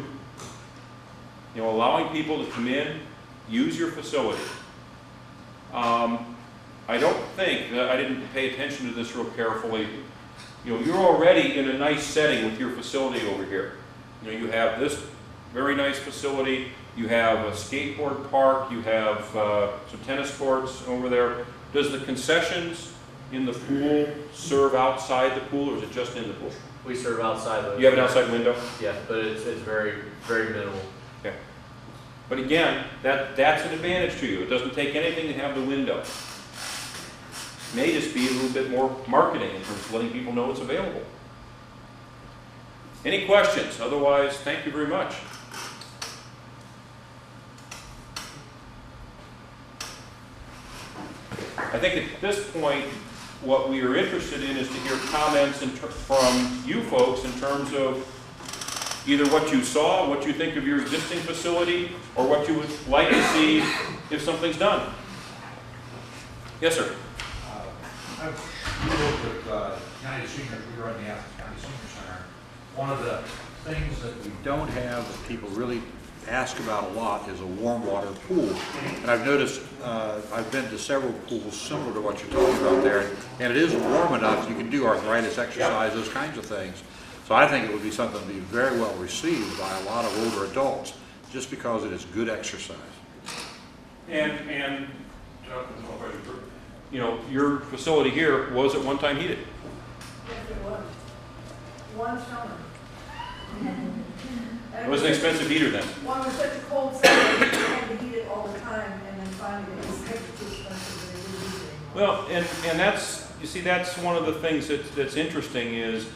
You know, allowing people to come in, use your facility. I don't think, I didn't pay attention to this real carefully. You know, you're already in a nice setting with your facility over here. You know, you have this very nice facility, you have a skateboard park, you have some tennis courts over there. Does the concessions in the pool serve outside the pool, or is it just in the pool? We serve outside the. You have an outside window? Yeah, but it's very, very minimal. Okay. But again, that's an advantage to you. It doesn't take anything to have the window. May just be a little bit more marketing in terms of letting people know it's available. Any questions? Otherwise, thank you very much. I think at this point, what we are interested in is to hear comments from you folks in terms of either what you saw, what you think of your existing facility, or what you would like to see if something's done. Yes, sir. We work with County Senior, we run the Athens County Senior Center. One of the things that we don't have that people really ask about a lot is a warm water pool. And I've noticed, I've been to several pools similar to what you're talking about there, and it is warm enough, you can do arthritis exercise, those kinds of things. So I think it would be something to be very well received by a lot of older adults, just because it is good exercise. And you know, your facility here was at one time heated. Yes, it was. One summer. It was an expensive heater then. One was such a cold summer, we had to heat it all the time, and then finally it was too expensive, and they didn't use it anymore. Well, and that's, you see, that's one of the things that's interesting is,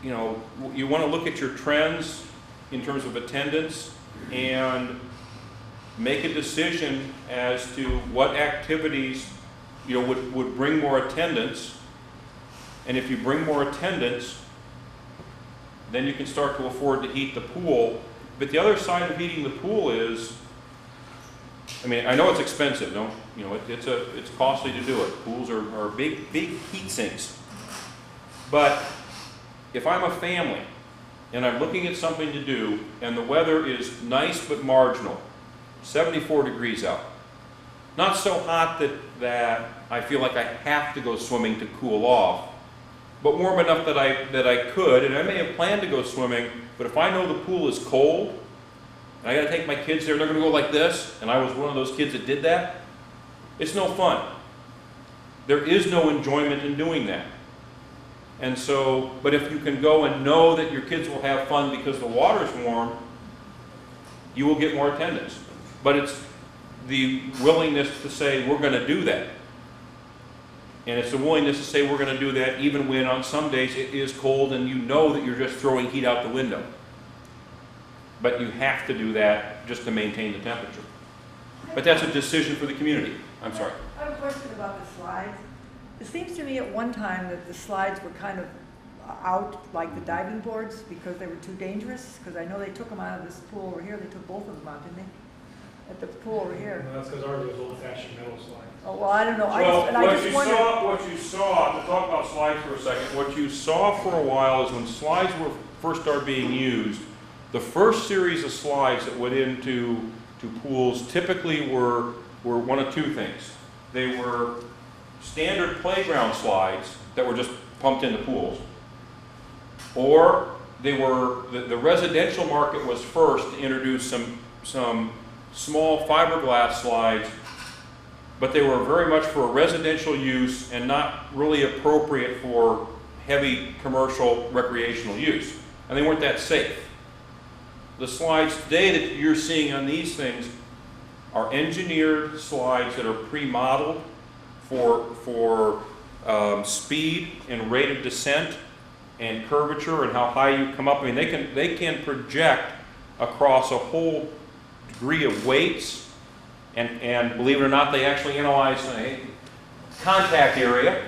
you know, you want to look at your trends in terms of attendance and make a decision as to what activities, you know, would bring more attendance. And if you bring more attendance, then you can start to afford to heat the pool. But the other side of heating the pool is, I mean, I know it's expensive, no? You know, it's costly to do it. Pools are big heat sinks. But if I'm a family and I'm looking at something to do and the weather is nice but marginal, 74 degrees out, not so hot that I feel like I have to go swimming to cool off, but warm enough that I could, and I may have planned to go swimming, but if I know the pool is cold, and I gotta take my kids there, and they're gonna go like this, and I was one of those kids that did that, it's no fun. There is no enjoyment in doing that. And so, but if you can go and know that your kids will have fun because the water's warm, you will get more attendance. But it's the willingness to say, we're gonna do that. And it's the willingness to say we're going to do that even when on some days it is cold and you know that you're just throwing heat out the window. But you have to do that just to maintain the temperature. But that's a decision for the community. I'm sorry. I have a question about the slides. It seems to me at one time that the slides were kind of out, like the diving boards, because they were too dangerous. Because I know they took them out of this pool over here. They took both of them out, didn't they? At the pool over here. Well, that's because ours was old-fashioned metal slide. Oh, well, I don't know. Well, I just wondered. what you saw, to talk about slides for a second, what you saw for a while is when slides were first started being used, the first series of slides that went into pools typically were one of two things. They were standard playground slides that were just pumped into pools, or they were, the residential market was first to introduce some small fiberglass slides, but they were very much for residential use and not really appropriate for heavy commercial recreational use. And they weren't that safe. The slides today that you're seeing on these things are engineered slides that are pre-modeled for speed and rate of descent and curvature and how high you come up. I mean, they can project across a whole degree of weights. And believe it or not, they actually analyze a contact area,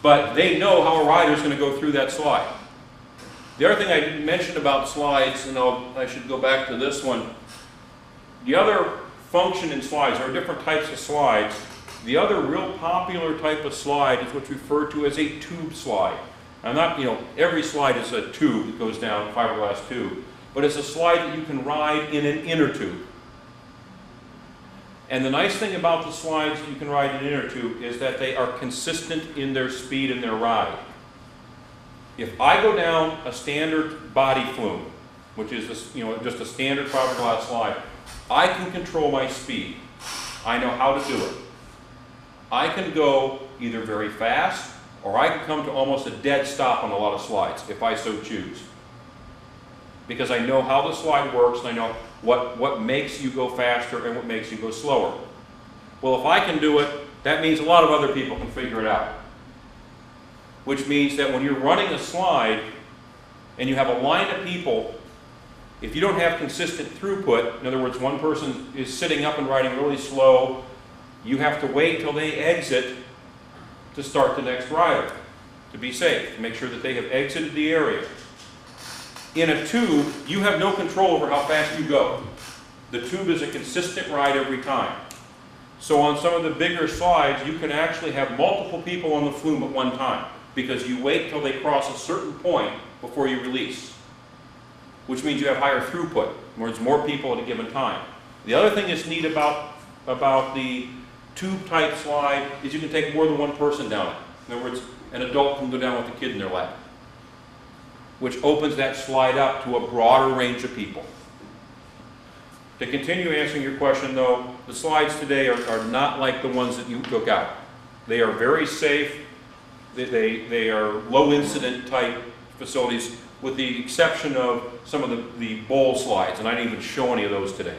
but they know how a rider is going to go through that slide. The other thing I didn't mention about slides, and I should go back to this one, the other function in slides, there are different types of slides. The other real popular type of slide is what's referred to as a tube slide. I'm not, every slide is a tube that goes down, a fiberglass tube, but it's a slide that you can ride in an inner tube. And the nice thing about the slides that you can ride in an inner tube is that they are consistent in their speed and their ride. If I go down a standard body flume, which is just a standard fiberglass slide, I can control my speed. I know how to do it. I can go either very fast, or I can come to almost a dead stop on a lot of slides, if I so choose. Because I know how the slide works, and I know what makes you go faster and what makes you go slower. Well, if I can do it, that means a lot of other people can figure it out. Which means that when you're running a slide, and you have a line of people, if you don't have consistent throughput, in other words, one person is sitting up and riding really slow, you have to wait till they exit to start the next rider, to be safe, to make sure that they have exited the area. In a tube, you have no control over how fast you go. The tube is a consistent ride every time. So on some of the bigger slides, you can actually have multiple people on the flume at one time, because you wait till they cross a certain point before you release, which means you have higher throughput, where there's more people at a given time. The other thing that's neat about the tube-type slide is you can take more than one person down it. In other words, an adult can go down with a kid in their lap, which opens that slide up to a broader range of people. To continue answering your question, though, the slides today are not like the ones that you took out. They are very safe. They are low-incident type facilities, with the exception of some of the bowl slides, and I didn't even show any of those today.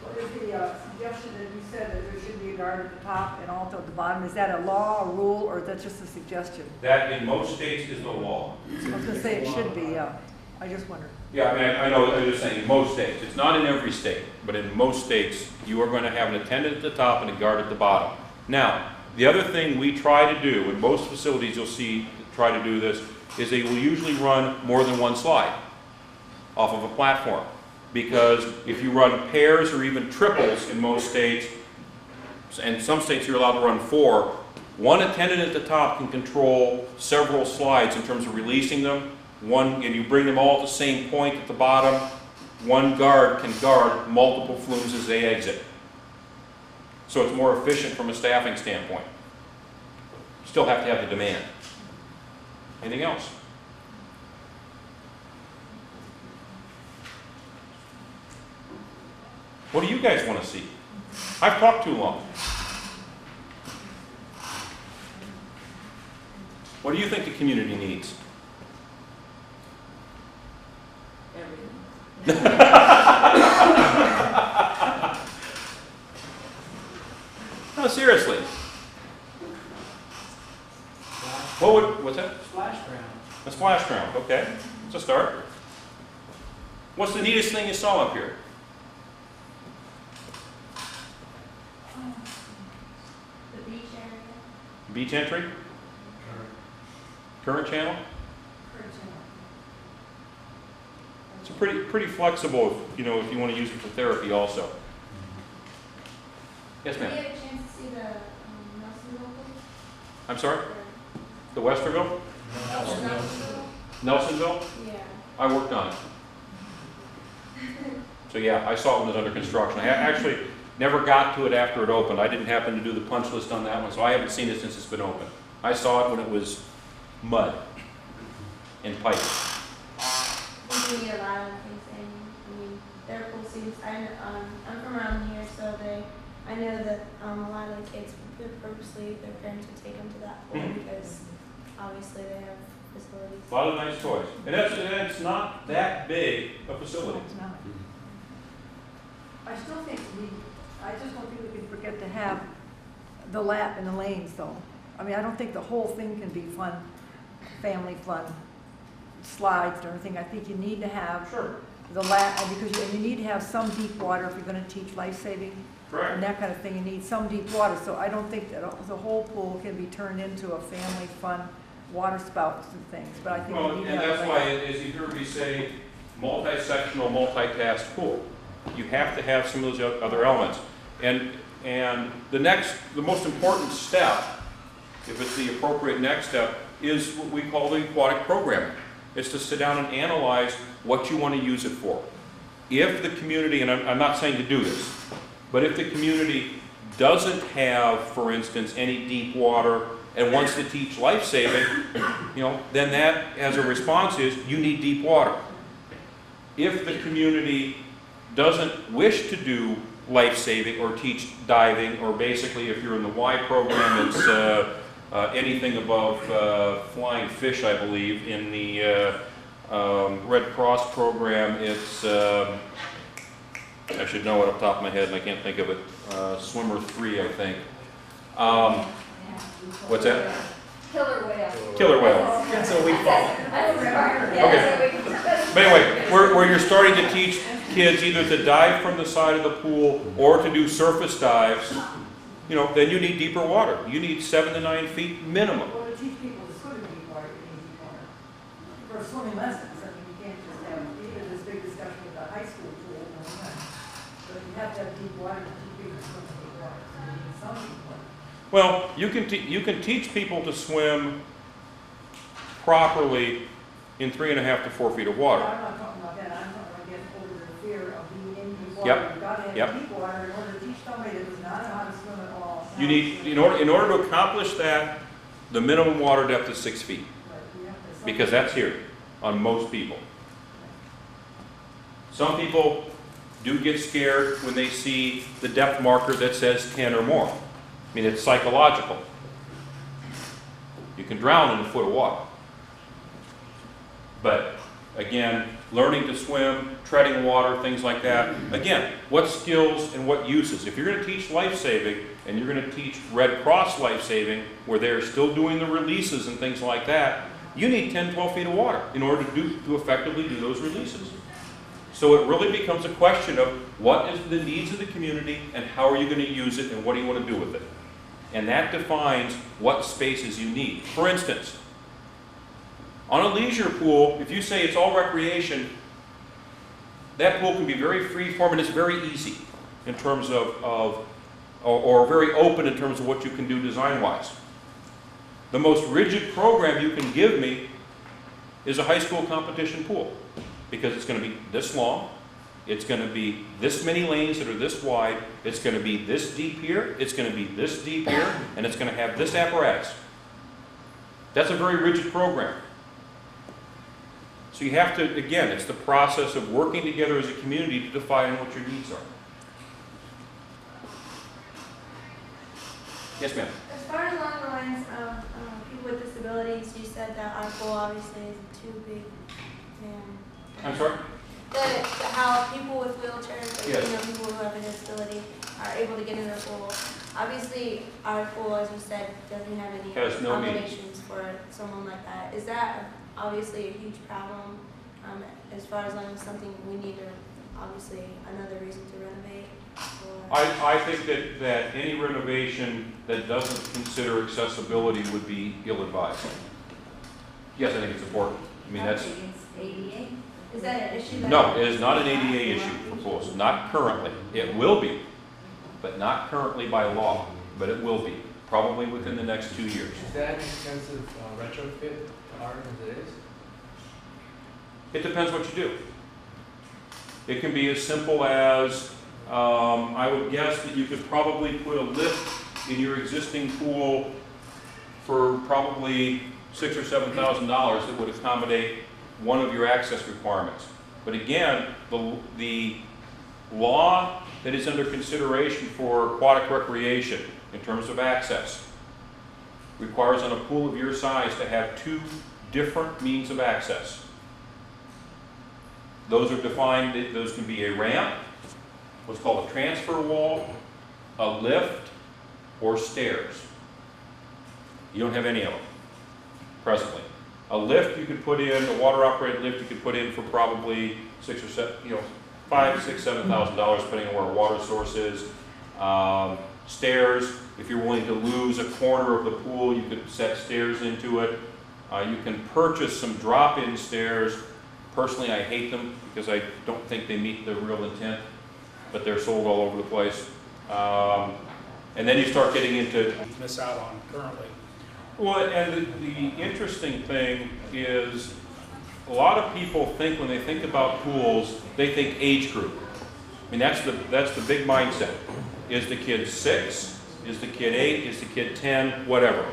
What is the suggestion that you said that there should be a guard at the top and also at the bottom? Is that a law, a rule, or is that just a suggestion? That, in most states, is the law. I was going to say it should be, yeah. I just wondered. Yeah, I mean, I know, I'm just saying, in most states. It's not in every state, but in most states, you are going to have an attendant at the top and a guard at the bottom. Now, the other thing we try to do, in most facilities you'll see try to do this, is they will usually run more than one slide off of a platform. Because if you run pairs or even triples in most states, and some states you're allowed to run 4, one attendant at the top can control several slides in terms of releasing them. And you bring them all at the same point at the bottom. One guard can guard multiple flumes as they exit. So it's more efficient from a staffing standpoint. Still have to have the demand. Anything else? What do you guys want to see? I've talked too long. What do you think the community needs? No, seriously. What's that? Splash ground. A splash ground, okay. It's a start. What's the neatest thing you saw up here? The beach area. Beach entry? Current channel? It's pretty flexible, if you want to use it for therapy also. Yes, Did you ma'am. get a chance to see the Nelsonville place? I'm sorry? The Westerville? Nelsonville? Nelsonville? Yeah. I worked on it. So yeah, I saw it when it was under construction. I actually never got to it after it opened. I didn't happen to do the punch list on that one, so I haven't seen it since it's been open. I saw it when it was mud and pipe. We need a lot of things in. I mean, their pool seems, I'm from around here, so I know that a lot of the kids would purposely, their parents would take them to that pool because obviously they have facilities. A lot of nice toys. And it's not that big a facility. It's not. I still think I just don't think we can forget to have the lap and the lanes though. I mean, I don't think the whole thing can be fun, family fun, slides and everything. I think you need to have Sure. the lap, because you need to have some deep water if you're going to teach life saving. Correct. And that kind of thing, you need some deep water, so I don't think that the whole pool can be turned into a family fun water spouts and things, but I think Well, we need and to have that's why, as you heard me say, multi-sectional, multitask pool. You have to have some of those other elements. And And the most important step, if it's the appropriate next step, is what we call the aquatic programming. It's to sit down and analyze what you want to use it for. If the community, and I'm not saying to do this, but if the community doesn't have, for instance, any deep water and wants to teach life-saving, then that, as a response, is you need deep water. If the community doesn't wish to do life-saving or teach diving, or basically if you're in the Y program, it's anything above flying fish, I believe. In the Red Cross program, it's, I should know it off the top of my head and I can't think of it, Swimmer 3, I think. What's that? Killer whale. Killer whale. That's a weak fall. Okay. But anyway, where you're starting to teach kids either to dive from the side of the pool or to do surface dives, then you need deeper water. You need 7 to 9 feet minimum. Or to teach people to swim in deep water, you need deep water. For swimming lessons, I mean, you can't just have, even this big discussion with the high school pool, but you have to have deep water to teach people to swim in deep water, so you need some deep water. Well, you can teach people to swim properly in 3.5 to 4 feet of water. I'm not talking about that, I'm talking about getting over the fear of being in deep water. Yep. You've got to have deep water in order to teach somebody that does not know how to swim at all. You need, in order to accomplish that, the minimum water depth is 6 feet, because that's here on most people. Some people do get scared when they see the depth marker that says 10 or more. I mean, it's psychological. You can drown in a foot of water. But again, learning to swim, treading water, things like that. Again, what skills and what uses? If you're going to teach life-saving and you're going to teach Red Cross life-saving, where they're still doing the releases and things like that, you need 10, 12 feet of water in order to effectively do those releases. So it really becomes a question of what is the needs of the community and how are you going to use it and what do you want to do with it? And that defines what spaces you need. For instance, on a leisure pool, if you say it's all recreation, that pool can be very free-form and it's very easy in terms or very open in terms of what you can do design-wise. The most rigid program you can give me is a high school competition pool, because it's going to be this long, it's going to be this many lanes that are this wide, it's going to be this deep here, it's going to be this deep here, and it's going to have this apparatus. That's a very rigid program. So you have to, again, it's the process of working together as a community to define what your needs are. Yes, ma'am. As far as along the lines of people with disabilities, you said that our pool obviously is too big. I'm sorry? How people with wheelchairs, Yes. people who have a disability are able to get in the pool. Obviously, our pool, as you said, doesn't have any Has no means. accommodations for someone like that. Is that obviously a huge problem as far as long as something we need to, obviously, another reason to renovate? Or? I think that any renovation that doesn't consider accessibility would be ill-advised. Yes, I think it's important. I mean, that's... ADA? Is that an issue? No, it is not an ADA issue for pools, not currently. It will be, but not currently by law, but it will be, probably within the next 2 years. Is that an expensive retrofit to ours as it is? It depends what you do. It can be as simple as, I would guess that you could probably put a lift in your existing pool for probably $6,000 or $7,000 that would accommodate one of your access requirements. But again, the law that is under consideration for aquatic recreation in terms of access requires on a pool of your size to have 2 different means of access. Those are defined, those can be a ramp, what's called a transfer wall, a lift, or stairs. You don't have any of them presently. A lift you could put in, a water-operated lift you could put in for probably $5,000, $6,000, $7,000, depending on where a water source is. Stairs, if you're willing to lose a corner of the pool, you could set stairs into it. You can purchase some drop-in stairs. Personally, I hate them because I don't think they meet the real intent, but they're sold all over the place. And then you start getting into, Miss out on currently. well, and the interesting thing is, a lot of people think when they think about pools, they think age group. I mean, that's the big mindset. Is the kid 6? Is the kid 8? Is the kid 10? Whatever.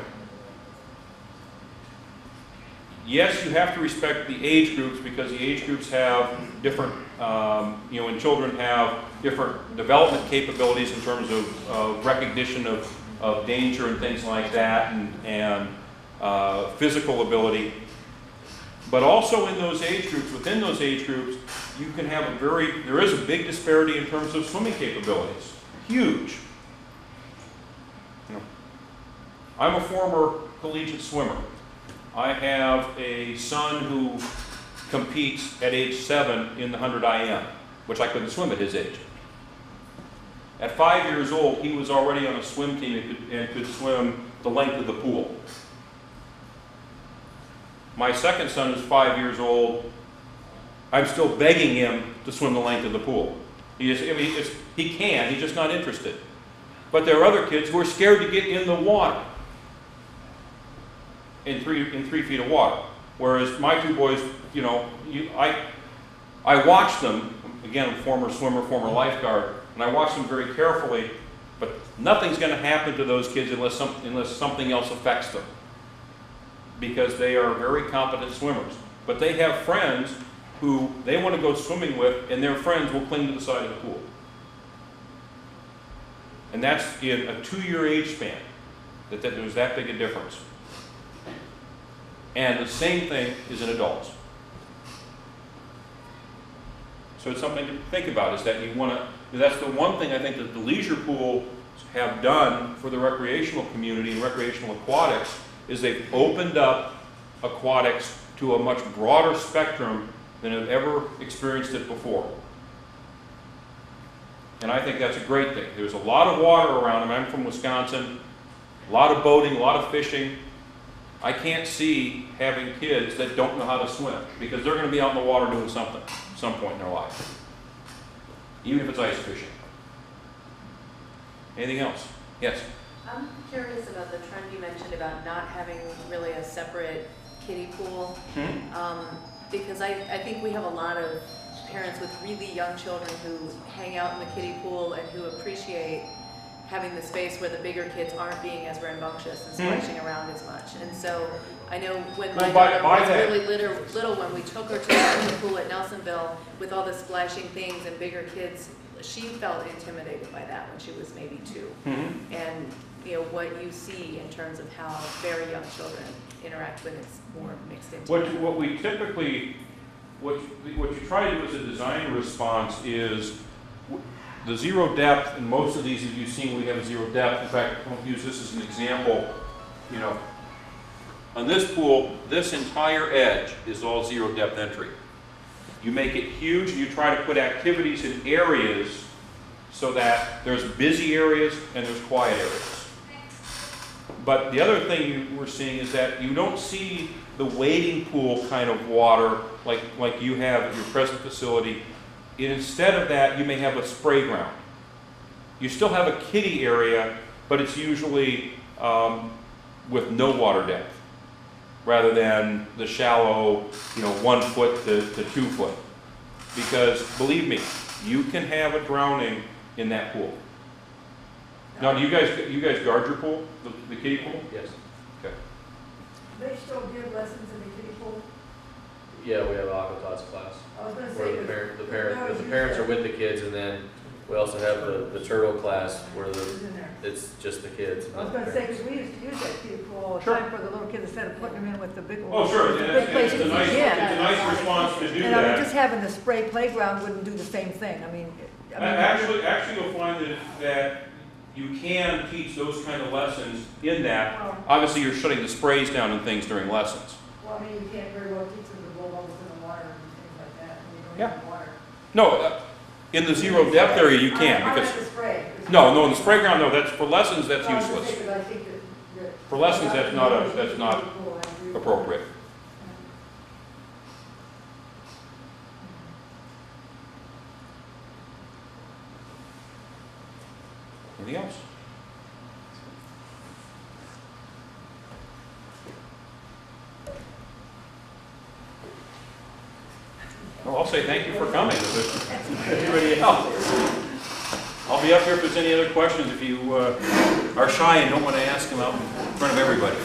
Yes, you have to respect the age groups because the age groups have different, and children have different development capabilities in terms of recognition of danger and things like that, and physical ability. But also in those age groups, within those age groups, you can have there is a big disparity in terms of swimming capabilities. Huge. I'm a former collegiate swimmer. I have a son who competes at age 7 in the 100 IM, which I couldn't swim at his age. At 5 years old, he was already on a swim team and could swim the length of the pool. My second son is 5 years old. I'm still begging him to swim the length of the pool. He can, he's just not interested. But there are other kids who are scared to get in the water. In 3 feet of water. Whereas my two boys, I watch them, again, former swimmer, former lifeguard, and I watch them very carefully, but nothing's going to happen to those kids unless something else affects them. Because they are very competent swimmers. But they have friends who they want to go swimming with, and their friends will cling to the side of the pool. And that's in a 2-year age span, that there's that big a difference. And the same thing is in adults. So it's something to think about, is that that's the one thing I think that the leisure pools have done for the recreational community and recreational aquatics, is they've opened up aquatics to a much broader spectrum than have ever experienced it before. And I think that's a great thing. There's a lot of water around. I'm from Wisconsin, a lot of boating, a lot of fishing. I can't see having kids that don't know how to swim, because they're going to be out in the water doing something at some point in their life, even if it's ice fishing. Anything else? Yes? I'm curious about the trend you mentioned about not having really a separate kiddie pool. Because I think we have a lot of parents with really young children who hang out in the kiddie pool and who appreciate having the space where the bigger kids aren't being as rambunctious and splashing around as much. And so I know when my daughter was really little, when we took her to the swimming pool at Nelsonville with all the splashing things and bigger kids, she felt intimidated by that when she was maybe 2. And what you see in terms of how very young children interact when it's more mixed into. What we typically, what you try to do as a design response is the zero depth. In most of these, as you've seen, we have a zero depth. In fact, I'll use this as an example. On this pool, this entire edge is all zero depth entry. You make it huge, and you try to put activities in areas so that there's busy areas and there's quiet areas. But the other thing we're seeing is that you don't see the wading pool kind of water like you have at your present facility. Instead of that, you may have a spray ground. You still have a kiddie area, but it's usually with no water depth, rather than the shallow, 1 foot to 2 foot. Because believe me, you can have a drowning in that pool. Now, do you guys guard your pool, the kiddie pool? Yes. Okay. They still give lessons in the kiddie pool? Yeah, we have an AQUATIC class I was gonna where say. the parents are with the kids, and then we also have the turtle class where it's just the kids. I was gonna say, because we used to use that kiddie pool all the Sure. time for the little kids, instead of putting them in with the big ones. Oh, sure. It's a Yeah, big place it's to a nice, begin. it's a nice response to do And I mean, that. just having the spray playground wouldn't do the same thing. Actually, you'll find that you can teach those kind of lessons in that. Obviously, you're shutting the sprays down and things during lessons. Well, you can't very well teach them to blow bubbles in the water and things like that when you don't Yeah. have water. No, in the zero depth area you can, I because like the spray. no, in the spray ground, no. That's for lessons. That's Well, I was gonna useless. say, 'cause I think that For lessons, that's not appropriate. Anything else? I'll say thank you for coming. If there's anybody else. I'll be up here if there's any other questions, if you are shy and don't want to ask them out in front of everybody.